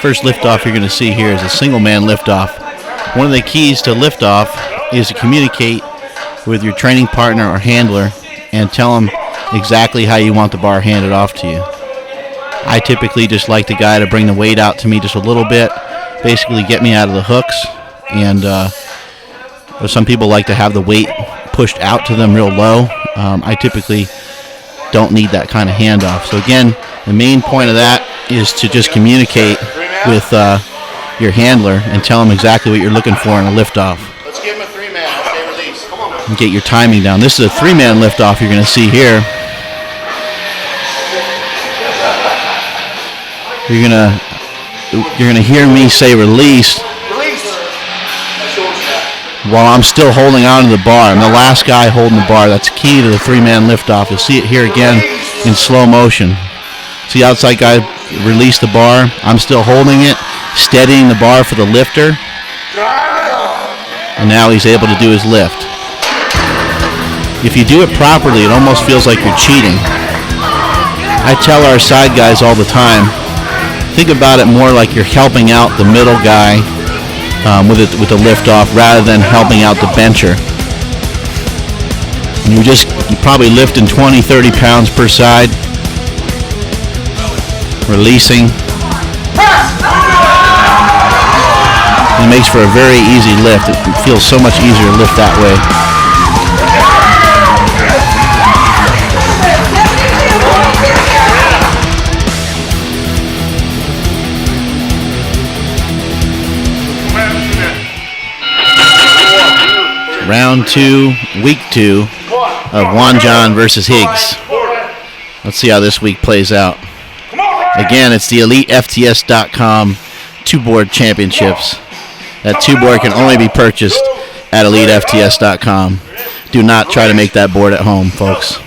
First liftoff you're going to see here is a single man liftoff. One of the keys to liftoff is to communicate with your training partner or handler and tell them exactly how you want the bar handed off to you. I typically just like the guy to bring the weight out to me just a little bit, basically get me out of the hooks, and some people like to have the weight pushed out to them real low. I typically don't need that kind of handoff. So again, the main point of that is to just communicate with your handler and tell them exactly what you're looking for in a liftoff. Let's give him a 3-man. Stay release. Come on. And get your timing down. This is a 3-man liftoff you're going to see here. You're gonna hear me say release while I'm still holding on to the bar. I'm the last guy holding the bar. That's key to the 3-man liftoff. You'll see it here again in slow motion. See the outside guy release the bar. I'm still holding it, steadying the bar for the lifter. And now he's able to do his lift. If you do it properly, it almost feels like you're cheating. I tell our side guys all the time, think about it more like you're helping out the middle guy with the lift off rather than helping out the bencher. And you're probably lifting 20, 30 pounds per side, releasing. It makes for a very easy lift. It feels so much easier to lift that way. Round 2, week 2 of One-arın versus Higgs. Let's see how this week plays out. Again, it's the EliteFTS.com two-board championships. That two-board can only be purchased at EliteFTS.com. Do not try to make that board at home, folks.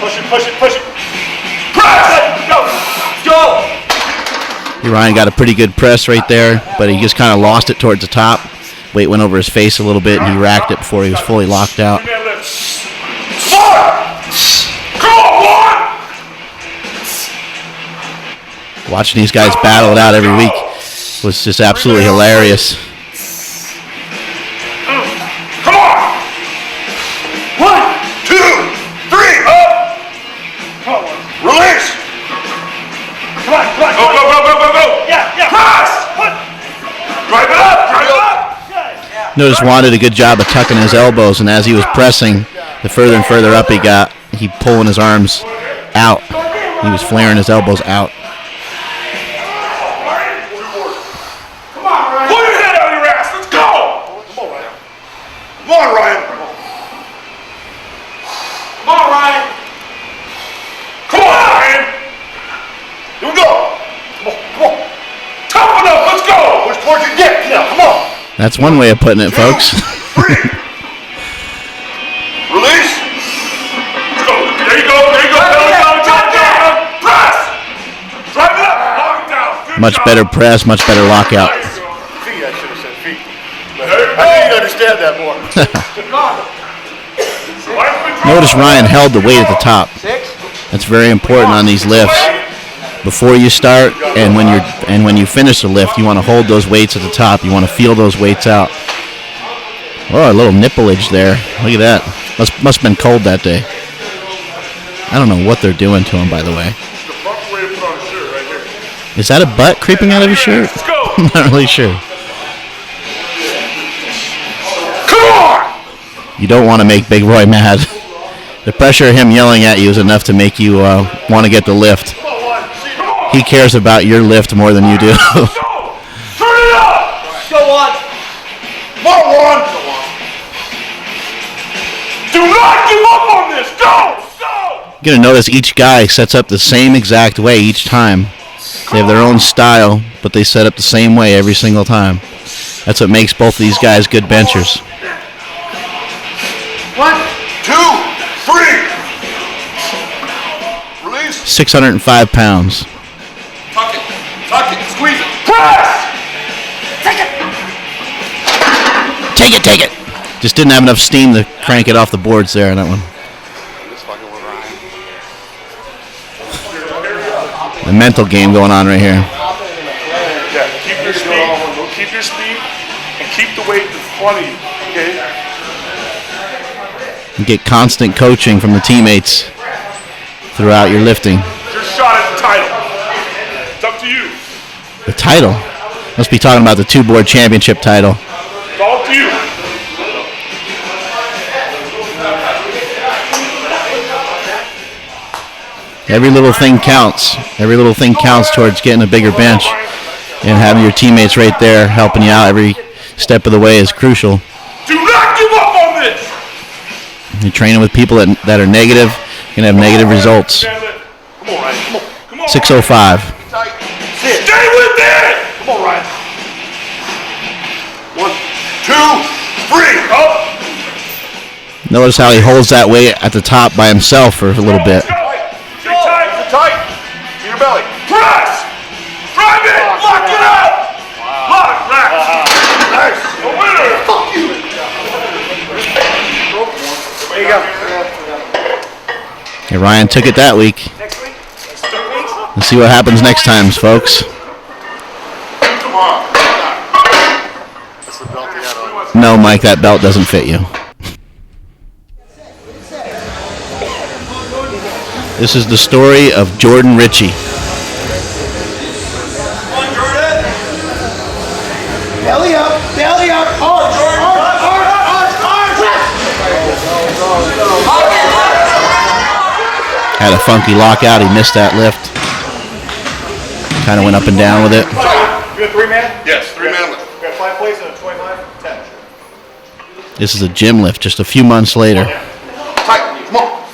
Push it, push it, push it. Press! Go! Go! Ryan got a pretty good press right there, but he just kind of lost it towards the top. Weight went over his face a little bit, and he racked it before he was fully locked out. Watching these guys battle it out every week was just absolutely hilarious. Come on! 1, 2, 3, up! Release! Come on, come on, go, go, go, go, go, go! Yeah, yeah! Press! Drive it up, drive it up! Notice Juan did a good job of tucking his elbows, and as he was pressing, the further and further up he got, he pulling his arms out. He was flaring his elbows out. Come on, Ryan. Come on, Ryan. Come on, Ryan. Here we go. Come on, come on. Tough enough, let's go. Push towards your dick. Yeah, come on. That's one way of putting it, folks. 3. Release. Let's go. There you go, there you go. Belly down, down. Press. Drive it up. Lock it down. Good Much job. better press, much better lockout. Nice. Feet, I should have said feet. But I think you understand that more. Notice Ryan held the weight at the top. That's very important on these lifts. Before you start and when you finish the lift, you want to hold those weights at the top. You want to feel those weights out. Oh, a little nipplage there. Look at that. Must have been cold that day. I don't know what they're doing to him, by the way. Is that a butt creeping out of his shirt? I'm not really sure. You don't want to make Big Roy mad. The pressure of him yelling at you is enough to make you want to get the lift. He cares about your lift more than you do. Turn it up! Go on. Come on, Juan! Do not give up on this! Go! Go! You're going to notice each guy sets up the same exact way each time. They have their own style, but they set up the same way every single time. That's what makes both of these guys good benchers. 1, 2, 3. Release. 605 pounds. Tuck it, squeeze it. Press! Take it! Just didn't have enough steam to crank it off the boards there on that one. The mental game going on right here. Yeah, keep your speed, and keep the weight in front of you, okay? You get constant coaching from the teammates throughout your lifting. Your shot at the title. It's up to you. The title? Must be talking about the two-board championship title. It's all up to you. Every little thing counts. Every little thing counts towards getting a bigger bench. And having your teammates right there helping you out every step of the way is crucial. Do not give up on this! You're training with people that are negative, you're going to have negative results. Come on, Ryan. Come on. 605. Stay with it! Come on, Ryan. 1, 2, 3. Up. Notice how he holds that weight at the top by himself for a little bit. Stay tight. To your belly. Press! Drive it! Lock it up! Lock, rack. Nice. The winner! Fuck you! There you go. Okay, Ryan took it that week. Let's see what happens next time, folks. Come on. That's the belt he had on. No, Mike, that belt doesn't fit you. This is the story of Jordan Ritchie. Belly up, arch, Had a funky lockout. He missed that lift. Kind of went up and down with it. You got 3-man? Yes, 3-man lift. We got 5 plates and a 25, 10. This is a gym lift just a few months later. Tight. Come on.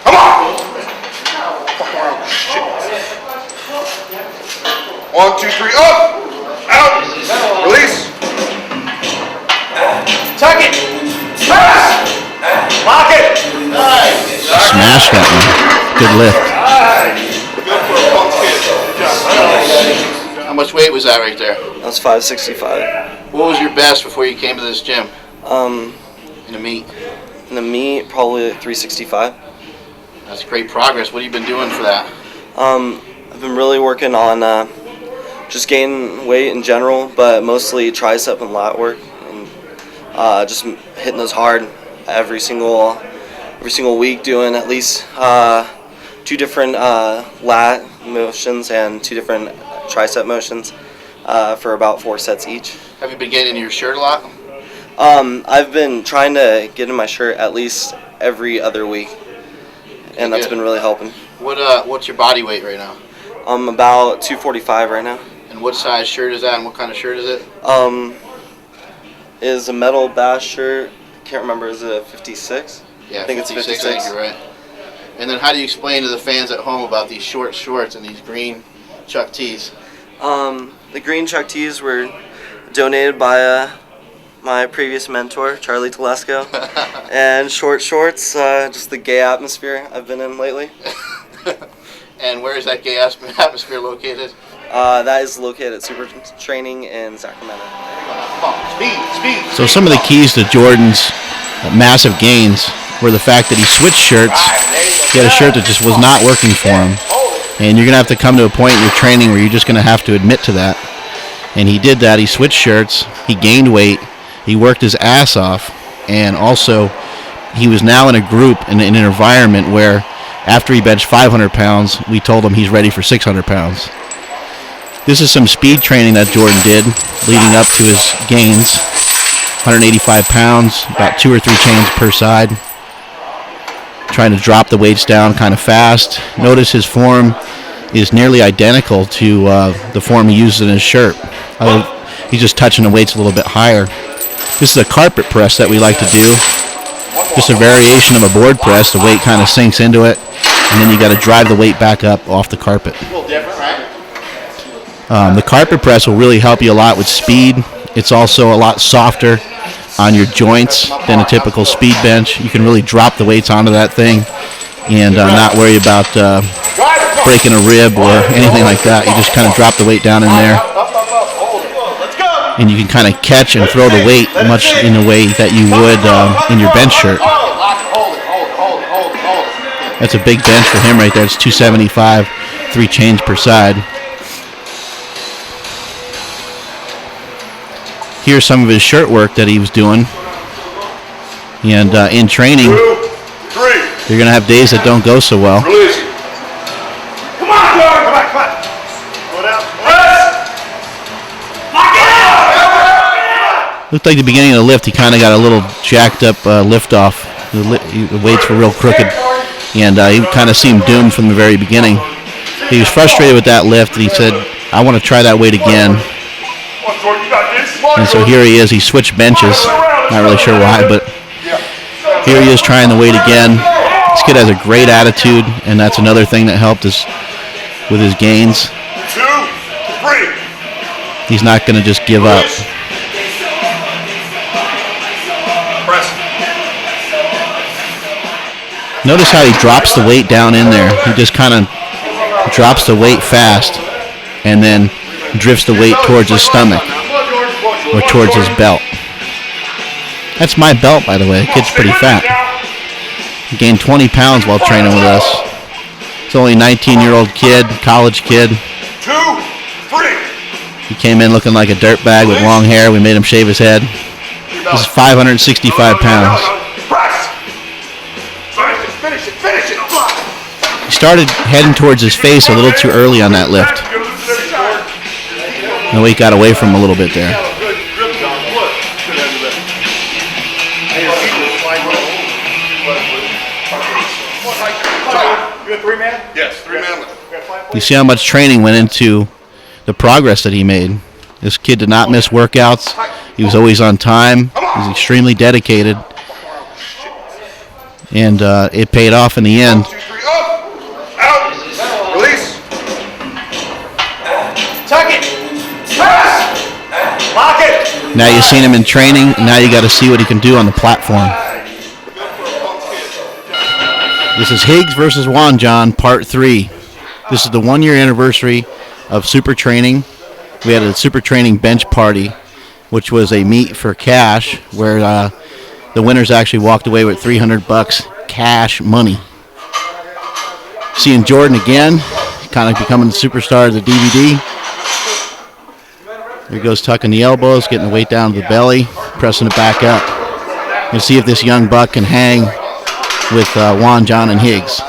Come on. Tuck it. Press. Lock it. Smash that one. Good lift. Good for a punk kid. How much weight was that right there? That was 565. What was your best before you came to this gym? In In the meet? the meet, probably 365. That's great progress. What have you been doing for that? I've been really working on just gaining weight in general, but mostly tricep and lat work, and just hitting those hard every single week, doing at least 2 different lat motions and 2 different tricep motions for about 4 sets each. Have you been getting into your shirt a lot? I've been trying to get in my shirt at least every other week, and that's Good. been really helping. What's your body weight right now? I'm about 245 right now. And what size shirt is that, and what kind of shirt is it? Is a metal bash shirt. Can't remember. Is it a 56? Yeah, I think it's 56. I think you're right. And then how do you explain to the fans at home about these short shorts and these green Chuck tees? The green Chuck tees were donated by my previous mentor, Charlie Telesco. And short shorts, just the gay atmosphere I've been in lately. And where is that gay atmosphere located? That is located at Super Training in Sacramento. Speed. So some of the keys to Jordan's massive gains were the fact that he switched shirts. He had a shirt that just was not working for him. And you're going to have to come to a point in your training where you're just going to have to admit to that. And he did that. He switched shirts. He gained weight. He worked his ass off. And also, he was now in a group, in an environment where after he benched 500 pounds, we told him he's ready for 600 pounds. This is some speed training that Jordan did leading up to his gains. 185 pounds, about 2 or 3 chains per side. Trying to drop the weights down kind of fast. Notice his form is nearly identical to the form he uses in his shirt. He's just touching the weights a little bit higher. This is a carpet press that we like to do. Just a variation of a board press. The weight kind of sinks into it, and then you got to drive the weight back up off the carpet. A little different, right? The carpet press will really help you a lot with speed. It's also a lot softer on your joints than a typical speed bench. You can really drop the weights onto that thing and not worry about breaking a rib or anything like that. You just kind of drop the weight down in there. And you can kind of catch and throw the weight much in the way that you would in your bench shirt. That's a big bench for him right there. It's 275, 3 chains per side. Here's some of his shirt work that he was doing. And in training, you're going to have days that don't go so well. Release. Come on, Jordan. Come on. Go down. Press. Lock it out. Looked like the beginning of the lift, he kind of got a little jacked up lift off. The weights were real crooked. And he kind of seemed doomed from the very beginning. He was frustrated with that lift, and he said, I want to try that weight again. And so here he is. He switched benches. Not really sure why, but here he is trying the weight again. This kid has a great attitude, and that's another thing that helped us with his gains. 2, 3. He's not going to just give up. Press. Notice how he drops the weight down in there. He just kind of drops the weight fast and then drifts the weight towards his stomach or towards his belt. That's my belt, by the way. The kid's pretty fat. He gained 20 pounds while training with us. He's only a 19-year-old kid, college kid. 2, 3. He came in looking like a dirtbag with long hair. We made him shave his head. This is 565 pounds. Press. Finish it. He started heading towards his face a little too early on that lift. The weight got away from him a little bit there. You a 3-man? Yes, 3-man lift. You see how much training went into the progress that he made. This kid did not miss workouts. He was always on time. He was extremely dedicated. And it paid off in the end. 1, 2, 3, up. Out. Release. Tuck it. Press. Lock it. Now you've seen him in training, and now you got to see what he can do on the platform. This is Higgs versus One-arın, part 3. This is the 1-year anniversary of Super Training. We had a Super Training bench party, which was a meet for cash, where the winners actually walked away with $300 cash money. Seeing Jordan again, kind of becoming the superstar of the DVD. There he goes, tucking the elbows, getting the weight down to the belly, pressing it back up. We'll see if this young buck can hang with One-arın and Higgs.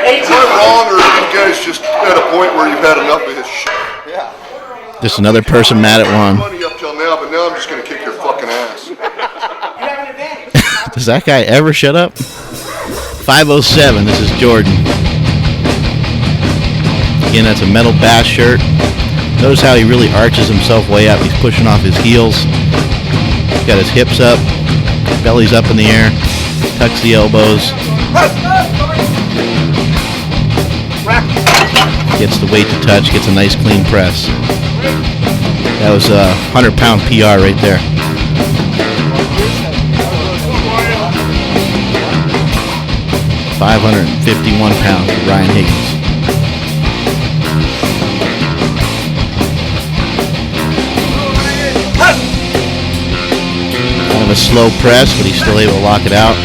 Is that wrong, or are you guys just at a point where you've had enough of his shit? Just another person mad at Juan. Money up till now, but now I'm just going to kick your fucking ass. Does that guy ever shut up? 507, this is Jordan. Again, that's a metal bass shirt. Notice how he really arches himself way up. He's pushing off his heels. He's got his hips up, belly's up in the air, tucks the elbows. Gets the weight to touch, gets a nice clean press. That was a 100-pound PR right there. £551 for Ryan Higgins. Kind of a slow press, but he's still able to lock it out.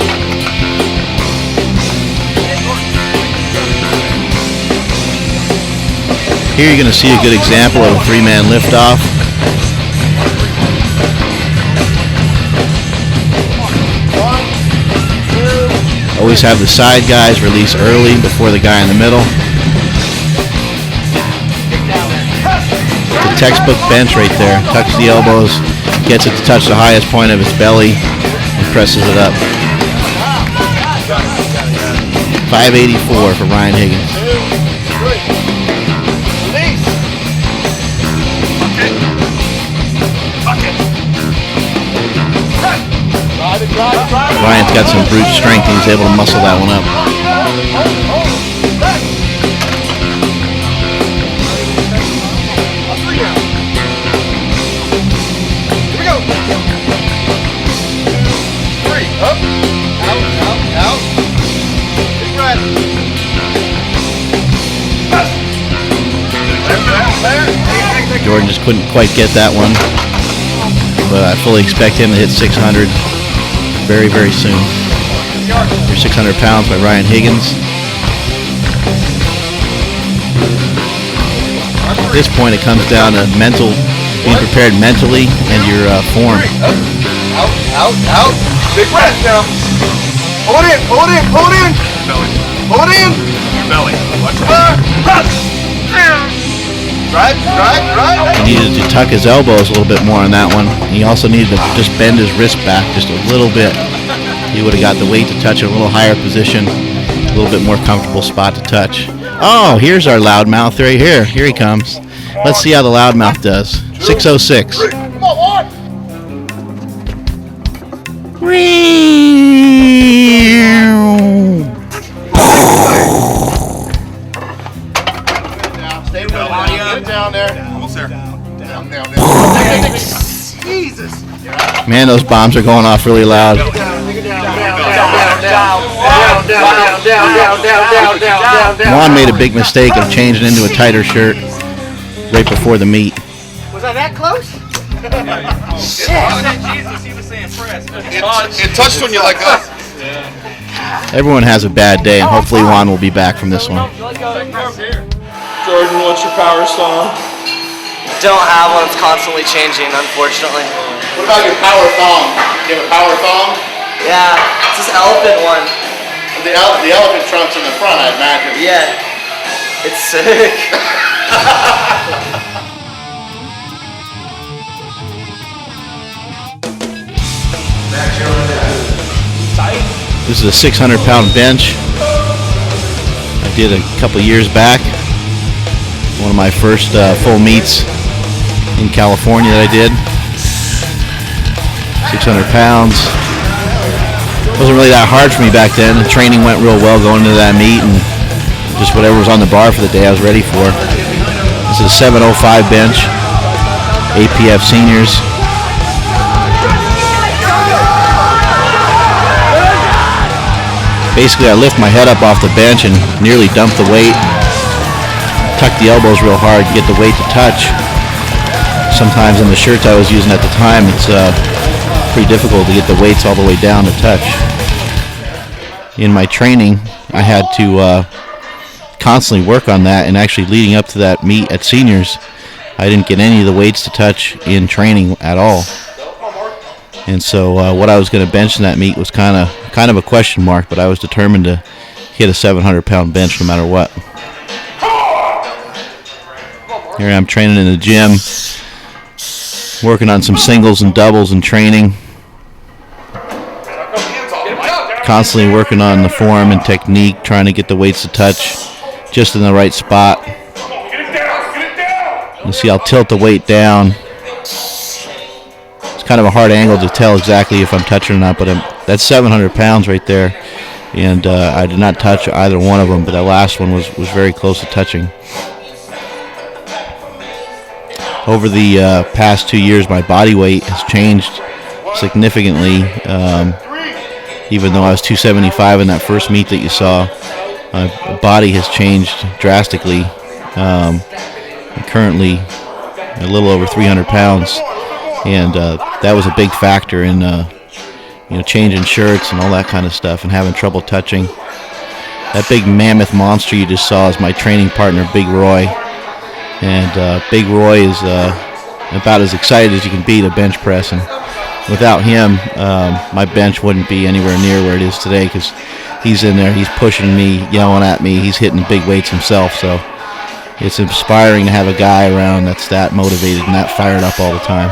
Here you're going to see a good example of a 3-man liftoff. Always have the side guys release early before the guy in the middle. The textbook bench right there. Tucks the elbows, gets it to touch the highest point of his belly, and presses it up. 584 for Ryan Higgins. Ryan's got some brute strength and he's able to muscle that one up. Here we go. 3, up, out. Big breath. Jordan just couldn't quite get that one, but I fully expect him to hit 600 very, very soon. For 600 pounds by Ryan Higgins. At this point, it comes down to being prepared mentally and your form. Out. Big breath now. Hold it in. Hold it in. Your belly. Watch Drive. He needed to tuck his elbows a little bit more on that one. He also needed to just bend his wrist back just a little bit. He would have got the weight to touch in a little higher position, a little bit more comfortable spot to touch. Oh, here's our loudmouth right here. Here he comes. Let's see how the loudmouth does. 606. Come on, Get down there. Almost there. Down. Jesus. Man, those bombs are going off really loud. Juan made a big mistake of changing into a tighter shirt right before the meet. Was I that close? It touched on you like that. Everyone has a bad day, and hopefully Juan will be back from this one. Jordan, what's your power song? Don't have one. It's constantly changing, unfortunately. What about your power thong? Do you have a power thong? Yeah, it's this elephant one. The elephant trunk's in the front, I imagine. Yeah, it's sick. This is a 600-pound bench. I did a couple years back. One of my first full meets in California that I did. 600 pounds. Wasn't really that hard for me back then. The training went real well going into that meet, and just whatever was on the bar for the day I was ready for. This is a 705 bench, APF seniors. Basically, I lift my head up off the bench and nearly dump the weight. Tuck the elbows real hard to get the weight to touch. Sometimes in the shirts I was using at the time, it's pretty difficult to get the weights all the way down to touch. In my training, I had to constantly work on that, and actually leading up to that meet at seniors, I didn't get any of the weights to touch in training at all. And so what I was going to bench in that meet was kind of a question mark, but I was determined to hit a 700-pound bench no matter what. Here I'm training in the gym, working on some singles and doubles in training. Constantly working on the form and technique, trying to get the weights to touch just in the right spot. You see, I'll tilt the weight down. It's kind of a hard angle to tell exactly if I'm touching or not, but that's 700 pounds right there, and I did not touch either one of them, but that last one was very close to touching. Over the past 2 years, my body weight has changed significantly. Even though I was 275 in that first meet that you saw, my body has changed drastically. I'm currently a little over 300 pounds, and that was a big factor in changing shirts and all that kind of stuff and having trouble touching. That big mammoth monster you just saw is my training partner, Big Roy, and Big Roy is about as excited as you can be to bench press, and without him, my bench wouldn't be anywhere near where it is today, because he's in there, he's pushing me, yelling at me, he's hitting big weights himself. So it's inspiring to have a guy around that's that motivated and that fired up all the time.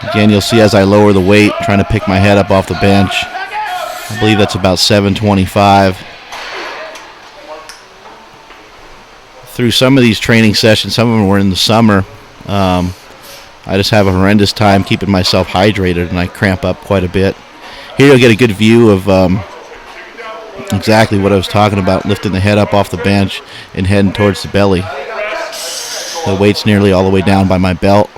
Again, you'll see as I lower the weight, trying to pick my head up off the bench. I believe that's about 725. Through some of these training sessions, some of them were in the summer, I just have a horrendous time keeping myself hydrated, and I cramp up quite a bit. Here you'll get a good view of exactly what I was talking about, lifting the head up off the bench and heading towards the belly. The weight's nearly all the way down by my belt.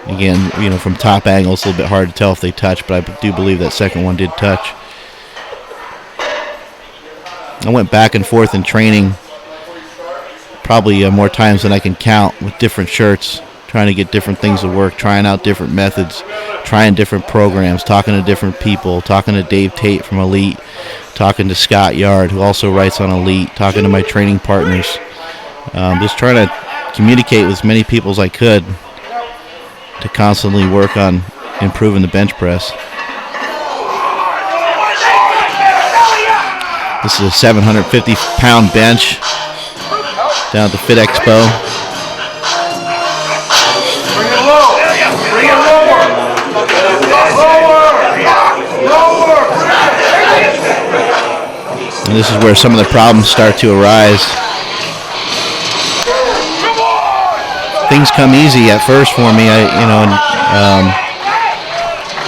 Again, from top angle, it's a little bit hard to tell if they touch, but I do believe that second one did touch. I went back and forth in training probably more times than I can count with different shirts, trying to get different things to work, trying out different methods, trying different programs, talking to different people, talking to Dave Tate from Elite, talking to Scott Yard, who also writes on Elite, talking to my training partners, just trying to communicate with as many people as I could to constantly work on improving the bench press. This is a 750-pound bench down at the Fit Expo. Bring it low. Bring it lower. Lower. And this is where some of the problems start to arise. Things come easy at first for me.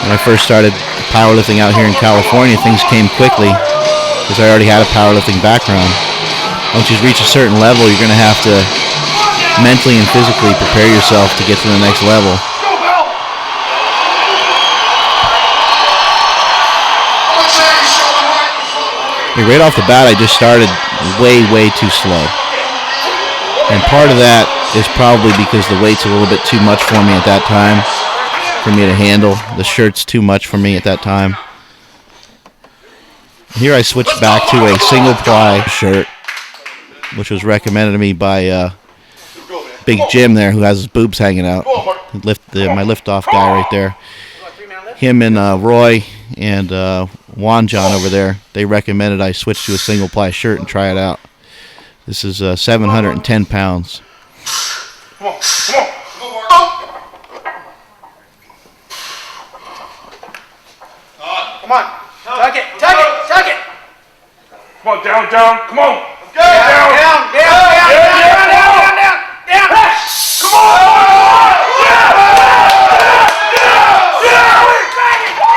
When I first started powerlifting out here in California, things came quickly because I already had a powerlifting background. Once you reach a certain level, you're going to have to mentally and physically prepare yourself to get to the next level. Right off the bat, I just started way too slow. And part of that is probably because the weight's a little bit too much for me at that time, for me to handle. The shirt's too much for me at that time. Here I switched back to a single ply shirt, which was recommended to me by Big Jim there, who has his boobs hanging out. My lift-off guy right there. Him and Roy and Juan John over there, they recommended I switch to a single ply shirt and try it out. This is 710 pounds. Come on. Come on. Tuck it. Come on, down. Come on. Down. Come on.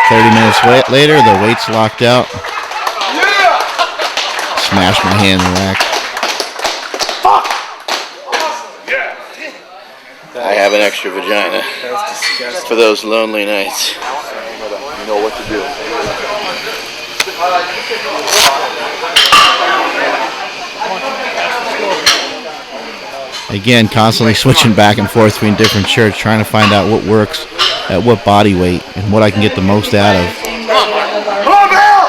30 minutes later, the weight's locked out. smashed my hand in the rack. I have an extra vagina for those lonely nights. You know what to do. Again, constantly switching back and forth between different shirts, trying to find out what works at what body weight and what I can get the most out of.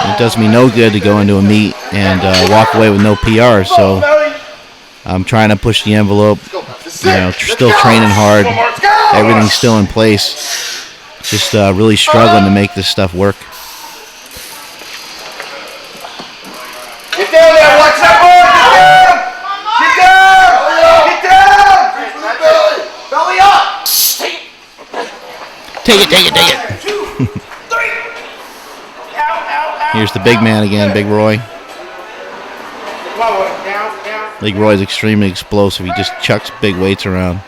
It does me no good to go into a meet and walk away with no PR, so I'm trying to push the envelope, still training hard, everything's still in place, just really struggling to make this stuff work. Get down there, watch that board, get down! Get down! Belly up! Take it. Here's the big man again, Big Roy. Big Roy's extremely explosive. He just chucks big weights around.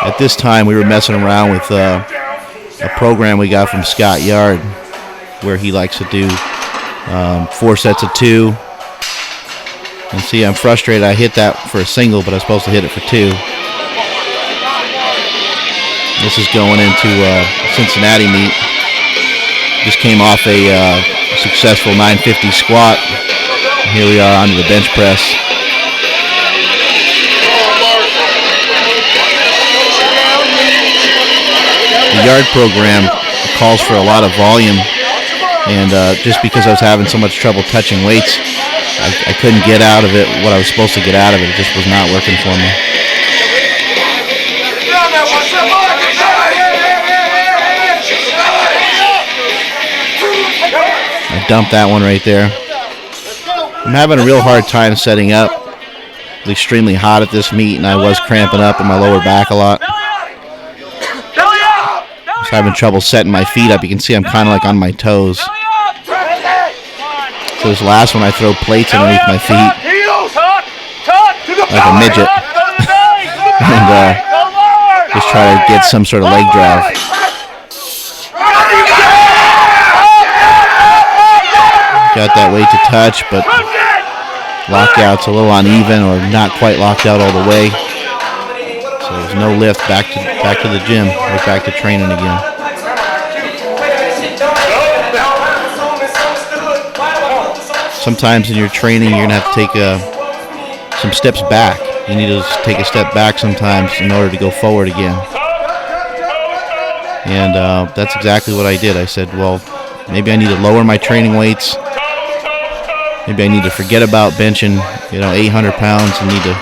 At this time, we were messing around with a program we got from Scott Yard, where he likes to do 4 sets of 2. And see, I'm frustrated. I hit that for a single, but I was supposed to hit it for 2. This is going into Cincinnati meet. Just came off a successful 950 squat. Here we are onto the bench press. The yard program calls for a lot of volume, and just because I was having so much trouble touching weights, I couldn't get out of it what I was supposed to get out of it. It just was not working for me. I dumped that one right there. I'm having a real hard time setting up. It's extremely hot at this meet, and I was cramping up in my lower back a lot. Just having trouble setting my feet up. You can see I'm kind of like on my toes. So this last one, I throw plates underneath my feet like a midget and just try to get some sort of leg drive. Got that weight to touch, but lockout's a little uneven or not quite locked out all the way. So there's no lift. Back to the gym, right back to training again. Sometimes in your training, you're going to have to take some steps back. You need to take a step back sometimes in order to go forward again. And that's exactly what I did. I said, well, maybe I need to lower my training weights. Maybe I need to forget about benching, 800 pounds, and need to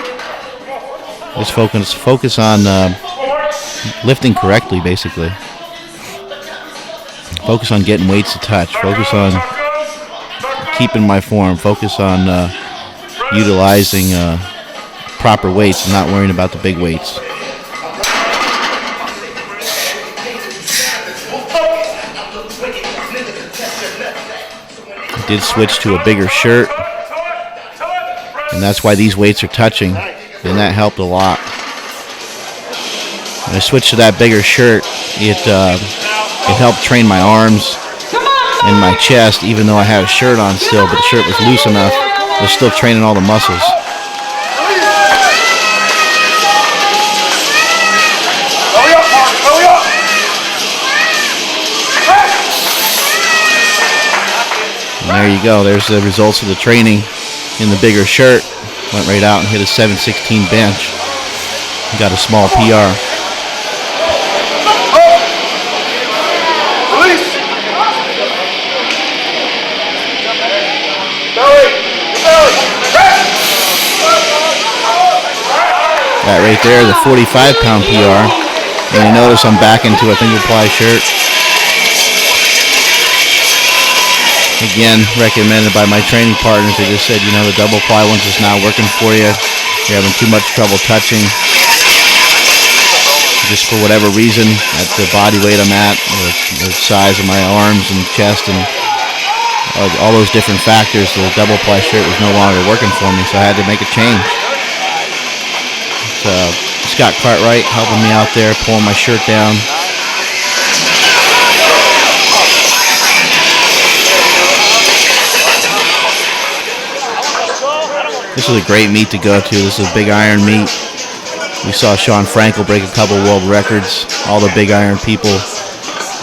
just focus on lifting correctly, basically. Focus on getting weights to touch. Focus on keeping my form. Focus on utilizing proper weights and not worrying about the big weights. I did switch to a bigger shirt, and that's why these weights are touching, and that helped a lot. When I switched to that bigger shirt, it helped train my arms and my chest, even though I had a shirt on still, but the shirt was loose enough. I was still training all the muscles. And there you go. There's the results of the training in the bigger shirt. Went right out and hit a 716 bench. Got a small PR. That right there, the 45-pound PR. And you notice I'm back into a single ply shirt. Again, recommended by my training partners. They just said, the double ply one's just not working for you. You're having too much trouble touching. Just for whatever reason, at the body weight I'm at, the size of my arms and chest, and all those different factors, the double ply shirt was no longer working for me, so I had to make a change. Scott got Cartwright helping me out there, pulling my shirt down. This is a great meet to go to. This is a big iron meet. We saw Sean Frankel break a couple world records. All the big iron people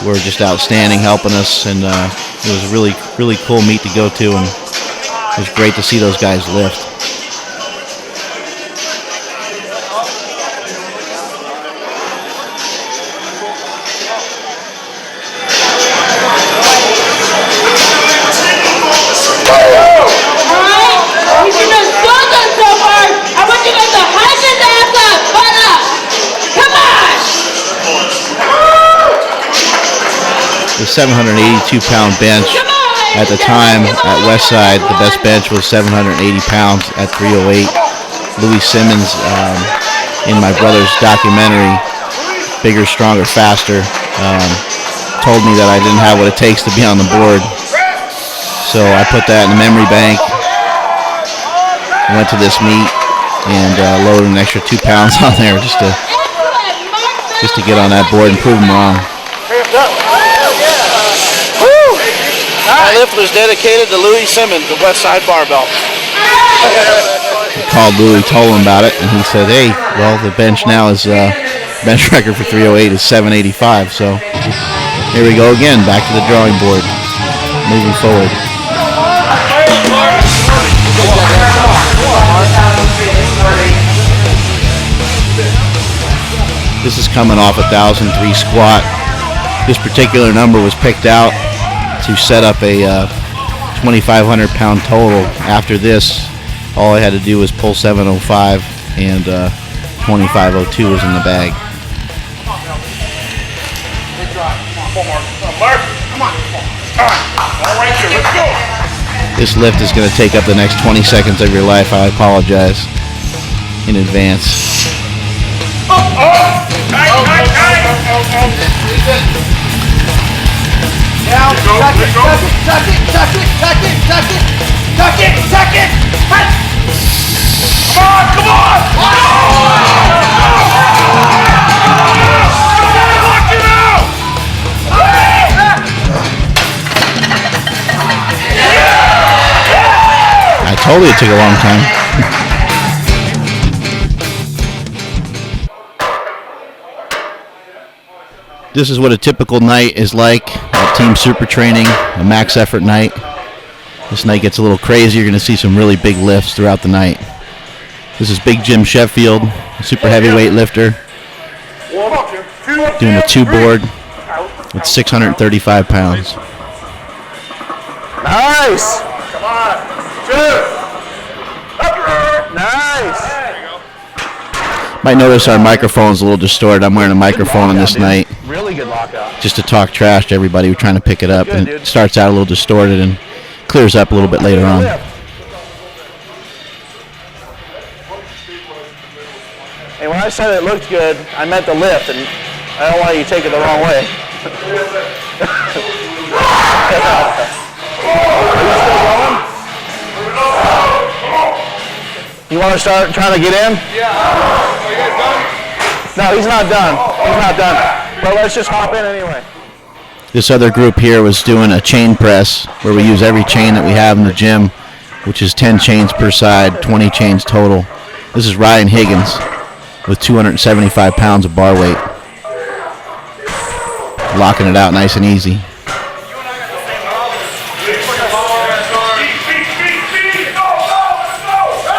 were just outstanding helping us, and it was a really, really cool meet to go to, and it was great to see those guys lift. The 782-pound bench at the time at Westside, the best bench was 780 pounds at 308. Louis Simmons, in my brother's documentary, Bigger, Stronger, Faster, told me that I didn't have what it takes to be on the board. So I put that in the memory bank, went to this meet, and loaded an extra 2 pounds on there just to get on that board and prove them wrong. My lift was dedicated to Louis Simmons, the Westside Barbell. I called Louis, told him about it, and he said, hey, well, the bench now is, bench record for 308 is 785, so here we go again, back to the drawing board, moving forward. This is coming off a 1,003 squat. This particular number was picked out to set up a 2,500 pound total. After this, all I had to do was pull 705, and 2502 was in the bag. This lift is going to take up the next 20 seconds of your life. I apologize in advance. Down, tuck it, tuck it, tuck it, tuck it, tuck it, tuck it, tuck it, tuck it. Come on, come on! Lock it out! I told you it took a long time. This is what a typical night is like at Team Super Training, a max effort night. This night gets a little crazy. You're going to see some really big lifts throughout the night. This is Big Jim Sheffield, a super heavyweight lifter, doing a 2-board with 635 pounds. Nice! Come on! Nice! Might notice our microphone's a little distorted. I'm wearing a microphone on this night Really good lockout. just to talk trash to everybody who's trying to pick it up. Good, And dude. it starts out a little distorted and clears up a little bit later on. Hey, when I said it looked good, I meant the lift, and I don't want you to take it the wrong way. You want to start trying to get in? Yeah. Are you guys done? No, he's not done. He's not done. But let's just hop in anyway. This other group here was doing a chain press where we use every chain that we have in the gym, which is 10 chains per side, 20 chains total. This is Ryan Higgins with 275 pounds of bar weight. Locking it out nice and easy.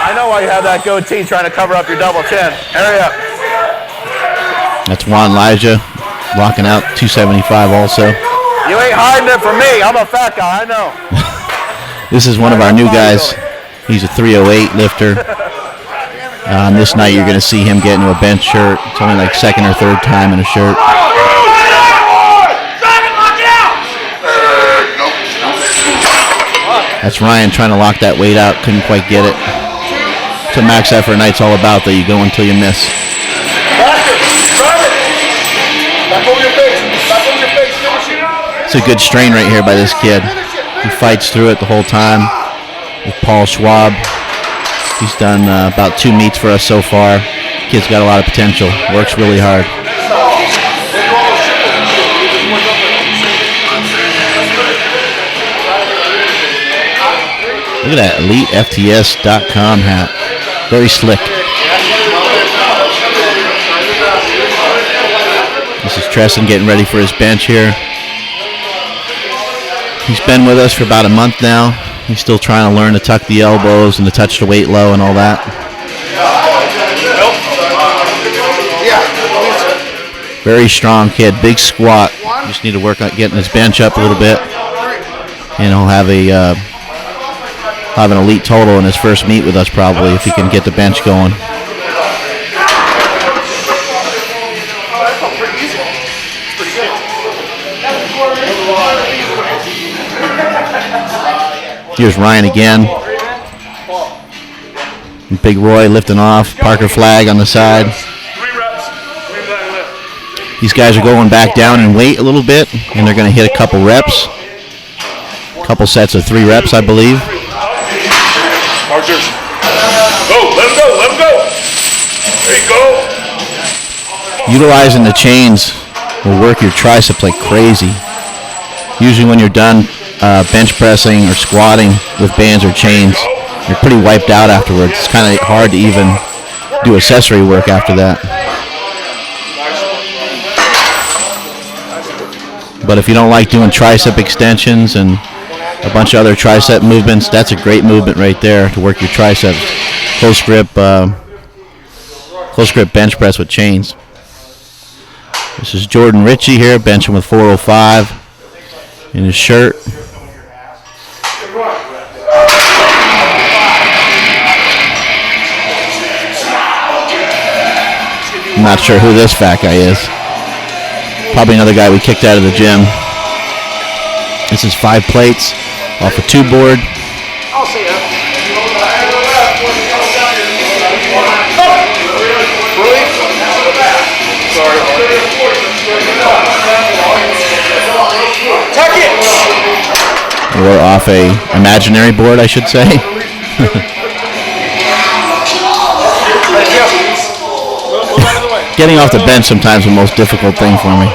I know why you have that goatee trying to cover up your double chin. Hurry up. That's Juan Elijah locking out 275 also. You ain't hiding it from me. I'm a fat guy, I know. This is one of our new guys. He's a 308 lifter. On this night, you're going to see him get into a bench shirt. It's only like second or third time in a shirt. That's Ryan trying to lock that weight out. Couldn't quite get it. It's a max effort night's all about, though. You go until you miss. It's a good strain right here by this kid. He fights through it the whole time with Paul Schwab. He's done about 2 meets for us so far. Kid's got a lot of potential. Works really hard. Look at that EliteFTS.com hat. Very slick. This is Tresson getting ready for his bench here. He's been with us for about a month now. He's still trying to learn to tuck the elbows and to touch the weight low and all that. Very strong kid, big squat. Just need to work on getting his bench up a little bit. And he'll have an elite total in his first meet with us probably if he can get the bench going. Here's Ryan again. And Big Roy lifting off. Parker Flag on the side. These guys are going back down in weight a little bit, and they're going to hit a couple reps. A couple sets of 3 reps, I believe. Archers. Go, let him go, let him go. There you go. Utilizing the chains will work your triceps like crazy. Usually when you're done bench pressing or squatting with bands or chains, you're pretty wiped out afterwards. It's kind of hard to even do accessory work after that. But if you don't like doing tricep extensions and a bunch of other tricep movements, that's a great movement right there to work your triceps. Close grip bench press with chains. This is Jordan Ritchie here, benching with 405 in his shirt. I'm not sure who this fat guy is. Probably another guy we kicked out of the gym. This is 5 plates off a 2 board. I'll see you. Tuck it. Or off a imaginary board, I should say. Getting off the bench sometimes is the most difficult thing for me.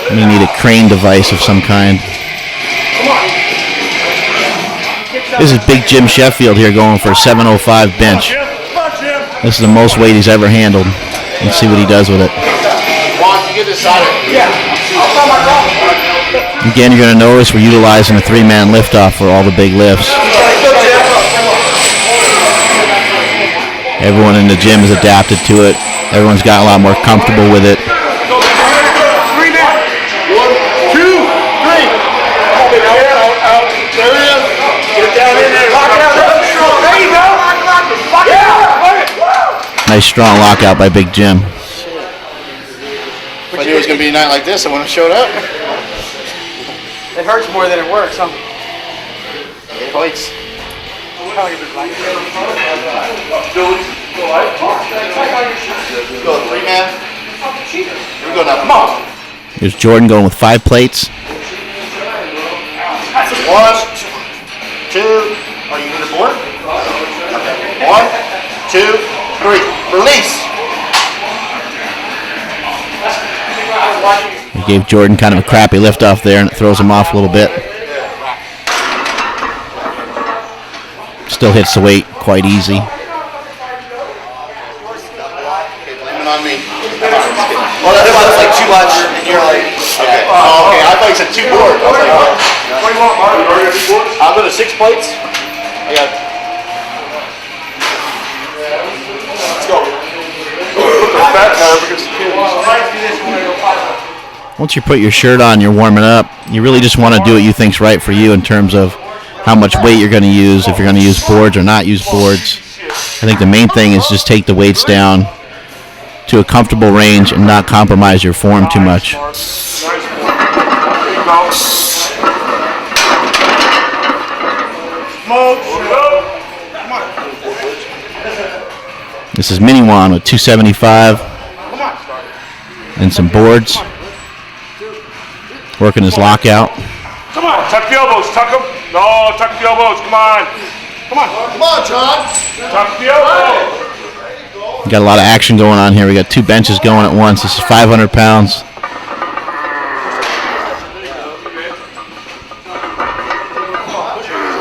You need a crane device of some kind. This is Big Jim Sheffield here going for a 705 bench. This is the most weight he's ever handled. Let's see what he does with it. Again, you're going to notice we're utilizing a 3-man lift-off for all the big lifts. Everyone in the gym is adapted to it. Everyone's gotten a lot more comfortable with it. 3 men. 1, 2, 3. There it is. Get it down in there. Lock it out. There you go. Lock it out. Nice strong lockout by Big Jim. If I knew it was going to be a night like this, I wouldn't have showed up. It hurts more than it works, huh? It hurts. Go 3-man. Here we go now. Come on. Here's Jordan going with 5 plates. 1, 2. Are you in the board? Okay. 1, 2, 3. Release. He gave Jordan kind of a crappy lift off there, and it throws him off a little bit. Still hits the weight quite easy. Okay, blame it on me. Well, that was like too much, and you're like, okay. Oh, okay, I thought you said 2 boards. I was like, what? What do you want, Mark? You already got 2 boards? I'll go to 6 plates. I got. Let's go. Fat guy ever gets the kids. Once you put your shirt on, you're warming up. You really just want to do what you think's right for you in terms of how much weight you're going to use, if you're going to use boards or not use boards. I think the main thing is just take the weights down to a comfortable range and not compromise your form too much. This is Mini Juan with 275 and some boards. Working his lockout. Come on, tuck the elbows, tuck them. No, tuck the elbows, come on. Come on. Come on, John. Tuck the elbows. We got a lot of action going on here. We got 2 benches going at once. This is 500 pounds.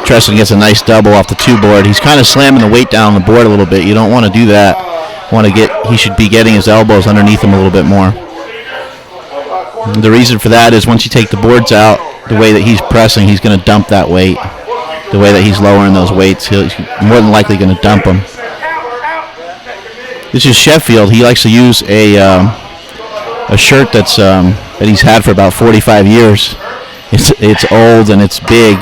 Treston gets a nice double off the 2 board. He's kind of slamming the weight down on the board a little bit. You don't want to do that. He should be getting his elbows underneath him a little bit more. And the reason for that is once you take the boards out, the way that he's pressing, he's going to dump that weight. The way that he's lowering those weights, he's more than likely going to dump them. This is Sheffield. He likes to use a shirt that he's had for about 45 years. It's old and it's big.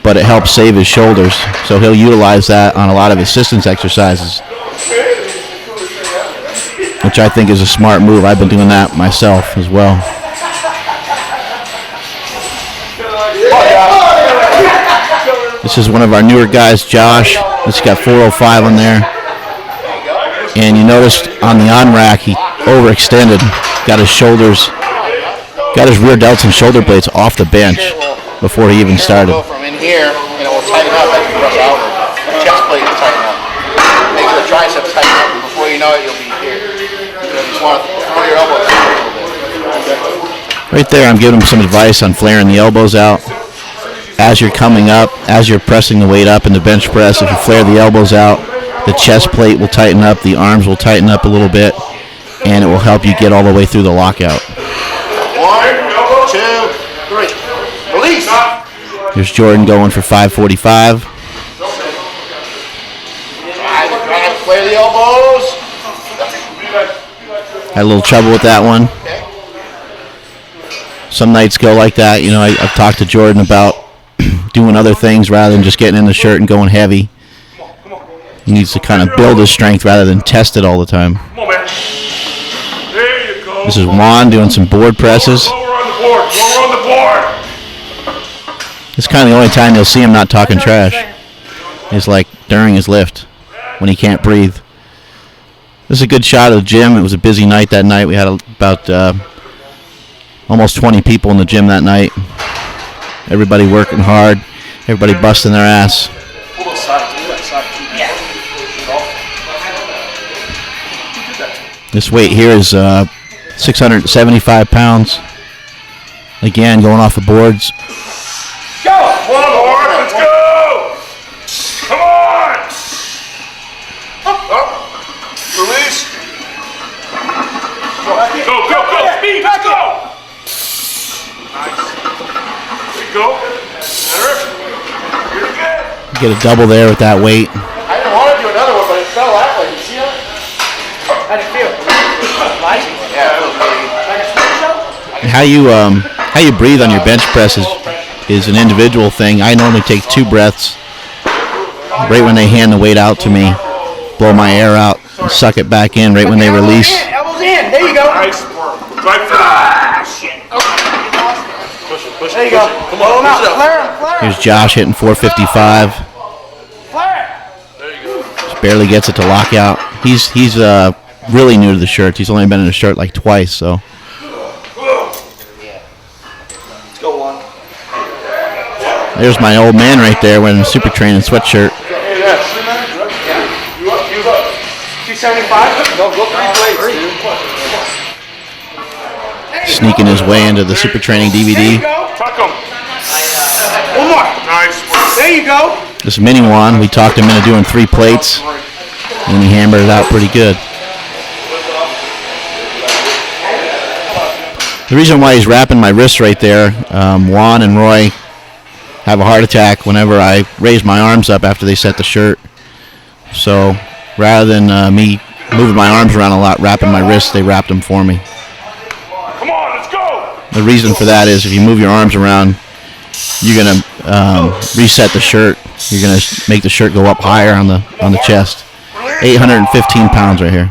But it helps save his shoulders, so he'll utilize that on a lot of assistance exercises, which I think is a smart move. I've been doing that myself as well. This is one of our newer guys, Josh. He's got 405 on there, and you noticed on the on-rack he overextended, got his shoulders, got his rear delts and shoulder blades off the bench before he even started. Here, and it will tighten up as you press outward. The chest plate will tighten up. Make the triceps tighten up, and before you know it, you'll be here. You just want to throw your elbows a little bit. Right there, I'm giving him some advice on flaring the elbows out. As you're coming up, as you're pressing the weight up in the bench press, if you flare the elbows out, the chest plate will tighten up, the arms will tighten up a little bit, and it will help you get all the way through the lockout. 1, 2, 3. Release! Here's Jordan going for 545. Flare the elbows. Had a little trouble with that one. Some nights go like that. You know, I've talked to Jordan about doing other things rather than just getting in the shirt and going heavy. He needs to kind of build his strength rather than test it all the time. This is Juan doing some board presses. It's kind of the only time you'll see him not talking trash. It's like during his lift when he can't breathe. This is a good shot of the gym. It was a busy night that night. We had about almost 20 people in the gym that night. Everybody working hard. Everybody busting their ass. This weight here is 675 pounds. Again, going off the boards. Go! Come on, Lord, let's go! Come on! Up. Release. Go! Speed, let's go! Nice. There you go. Better. You're good. Get a double there with that weight. I didn't want to do another one, but it fell that way. You see that? How'd it feel? Yeah, it feels really good. How you breathe on your bench press is an individual thing. I normally take 2 breaths right when they hand the weight out to me, blow my air out, and suck it back in right when they release. Elbows in. There you go. Nice work. Right for shit. There you go. Come on, him out. Flare him. Here's Josh hitting 455. Flare. Just barely gets it to lock out. He's really new to the shirts. He's only been in a shirt like twice, so. Let's go, Juan. There's my old man right there wearing a super training sweatshirt. Hey, yes. You up. 275? Go 3 plates, dude. Sneaking his way into the super training DVD. Tuck him. One more. Nice work. There you go. This mini one, we talked him into doing 3 plates, and he hammered it out pretty good. The reason why he's wrapping my wrists right there, Juan and Roy have a heart attack whenever I raise my arms up after they set the shirt. So rather than me moving my arms around a lot, wrapping my wrists, they wrapped them for me. Come on, let's go. The reason for that is if you move your arms around, you're gonna reset the shirt. You're gonna make the shirt go up higher on the chest. 815 pounds right here.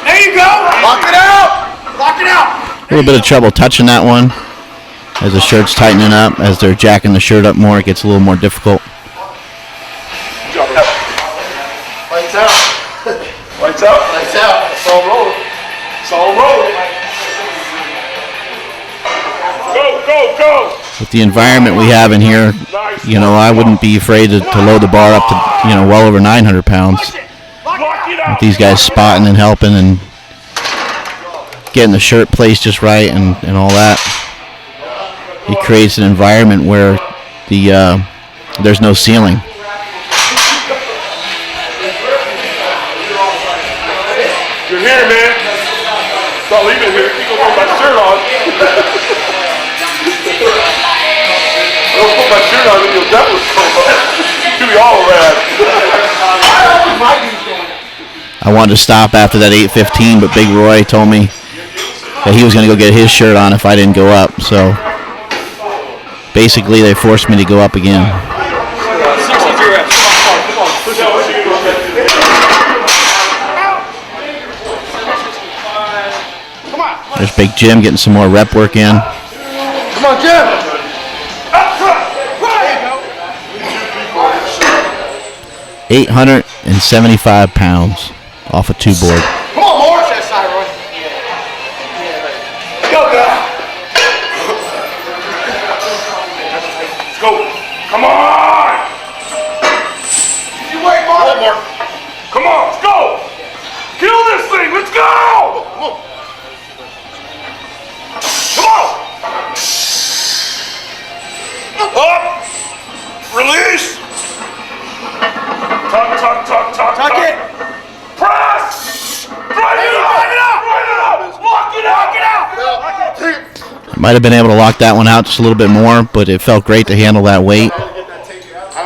There you go. Lock it out. Lock it out. A little bit of trouble touching that one as the shirt's tightening up. As they're jacking the shirt up more, it gets a little more difficult. Lights out. Lights out. Lights out. It's all rolling. It's all rolling. Go. with the environment we have in here, you know, I wouldn't be afraid to load the bar up to, you know, well over 900 pounds. With these guys spotting and helping and getting the shirt placed just right and all that, it creates an environment where there's no ceiling. You're here, man. Stop leaving here. You go put my shirt on. Don't put my shirt on and you'll definitely come up. You'll be all rad. I wanted to stop after that 8:15, but Big Roy told me that he was going to go get his shirt on if I didn't go up. So basically, they forced me to go up again. There's Big Jim getting some more rep work in. Come on, Jim. 875 pounds off a 2-board. Come on, more. That side, Roy. Go, girl. Let's go. Come on. You wait, Mark. One more. Come on. Let's go. Kill this thing. Let's go. Come on. Come on. Up. Release. Tuck it. Press. Drive it out. Lock it out. Might have been able to lock that one out just a little bit more, but it felt great to handle that weight. I don't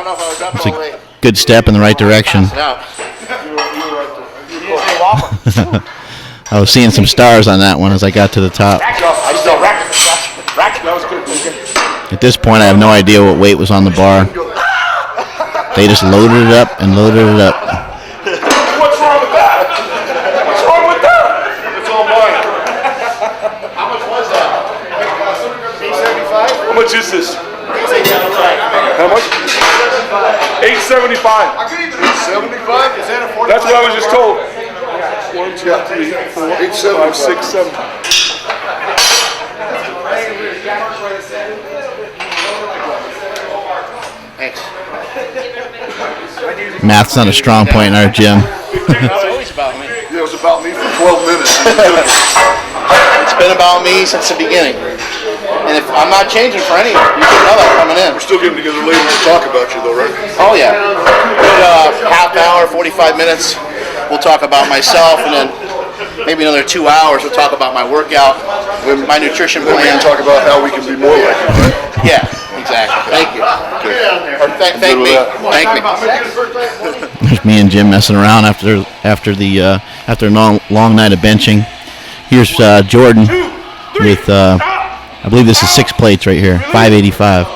know if I was up It's all the way. a good step in the right direction. I was seeing some stars on that one as I got to the top. At this point, I have no idea what weight was on the bar. They just loaded it up and loaded it up. What's wrong with that? What's wrong with that? It's all mine. How much was that? 875? How much is this? How much? 875. 875? Is that a 45? That's what I was just told. 1, 2, 3, 4, 5, 6, 7. Thanks. Math's not a strong point in our gym. It's always about me. Yeah, it was about me for 12 minutes. It's been about me since the beginning. And if I'm not changing for any, you can know that coming in. We're still getting together later to talk about you, though, right? Oh, yeah. Good half hour, 45 minutes. We'll talk about myself, and then maybe another 2 hours, we'll talk about my workout, my nutrition Then we plan. can talk about how we can be more like you, right? Yeah, exactly. Thank you. Or thank me. Thank me. There's me and Jim messing around after a long night of benching. Here's Jordan with I believe this is 6 plates right here, 585.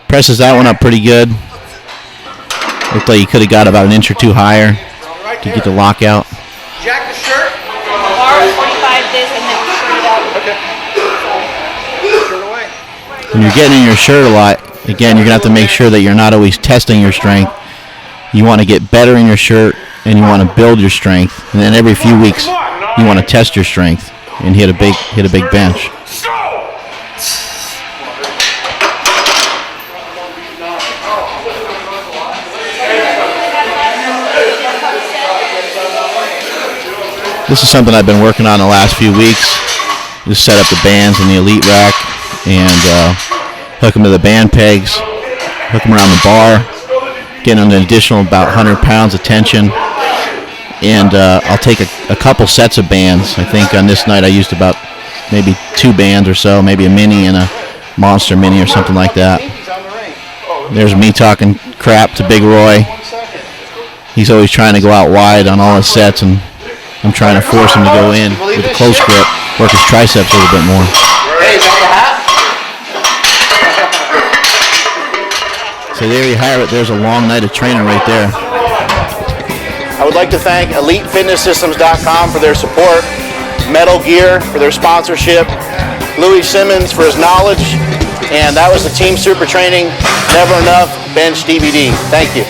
Presses that one up pretty good. Looked like he could have got about an inch or two higher to get the lockout. Jack the shirt. Bar 45 this and then shirt it out. Okay. Shirt away. When you're getting in your shirt a lot, again, you're going to have to make sure that you're not always testing your strength. You want to get better in your shirt, and you want to build your strength. And then every few weeks, you want to test your strength and hit a big bench. This is something I've been working on the last few weeks. Just set up the bands in the elite rack and hook them to the band pegs, hook them around the bar, getting an additional about 100 pounds of tension. And I'll take a couple sets of bands. I think on this night I used about maybe 2 bands or so, maybe a mini and a monster mini or something like that. There's me talking crap to Big Roy. He's always trying to go out wide on all his sets, and I'm trying to force him to go in with a close grip, work his triceps a little bit more. Hey, is that the hat? So there you have it. There's a long night of training right there. I would like to thank EliteFitnessSystems.com for their support, Metal Gear for their sponsorship, Louis Simmons for his knowledge, and that was the Team Super Training Never Enough Bench DVD. Thank you.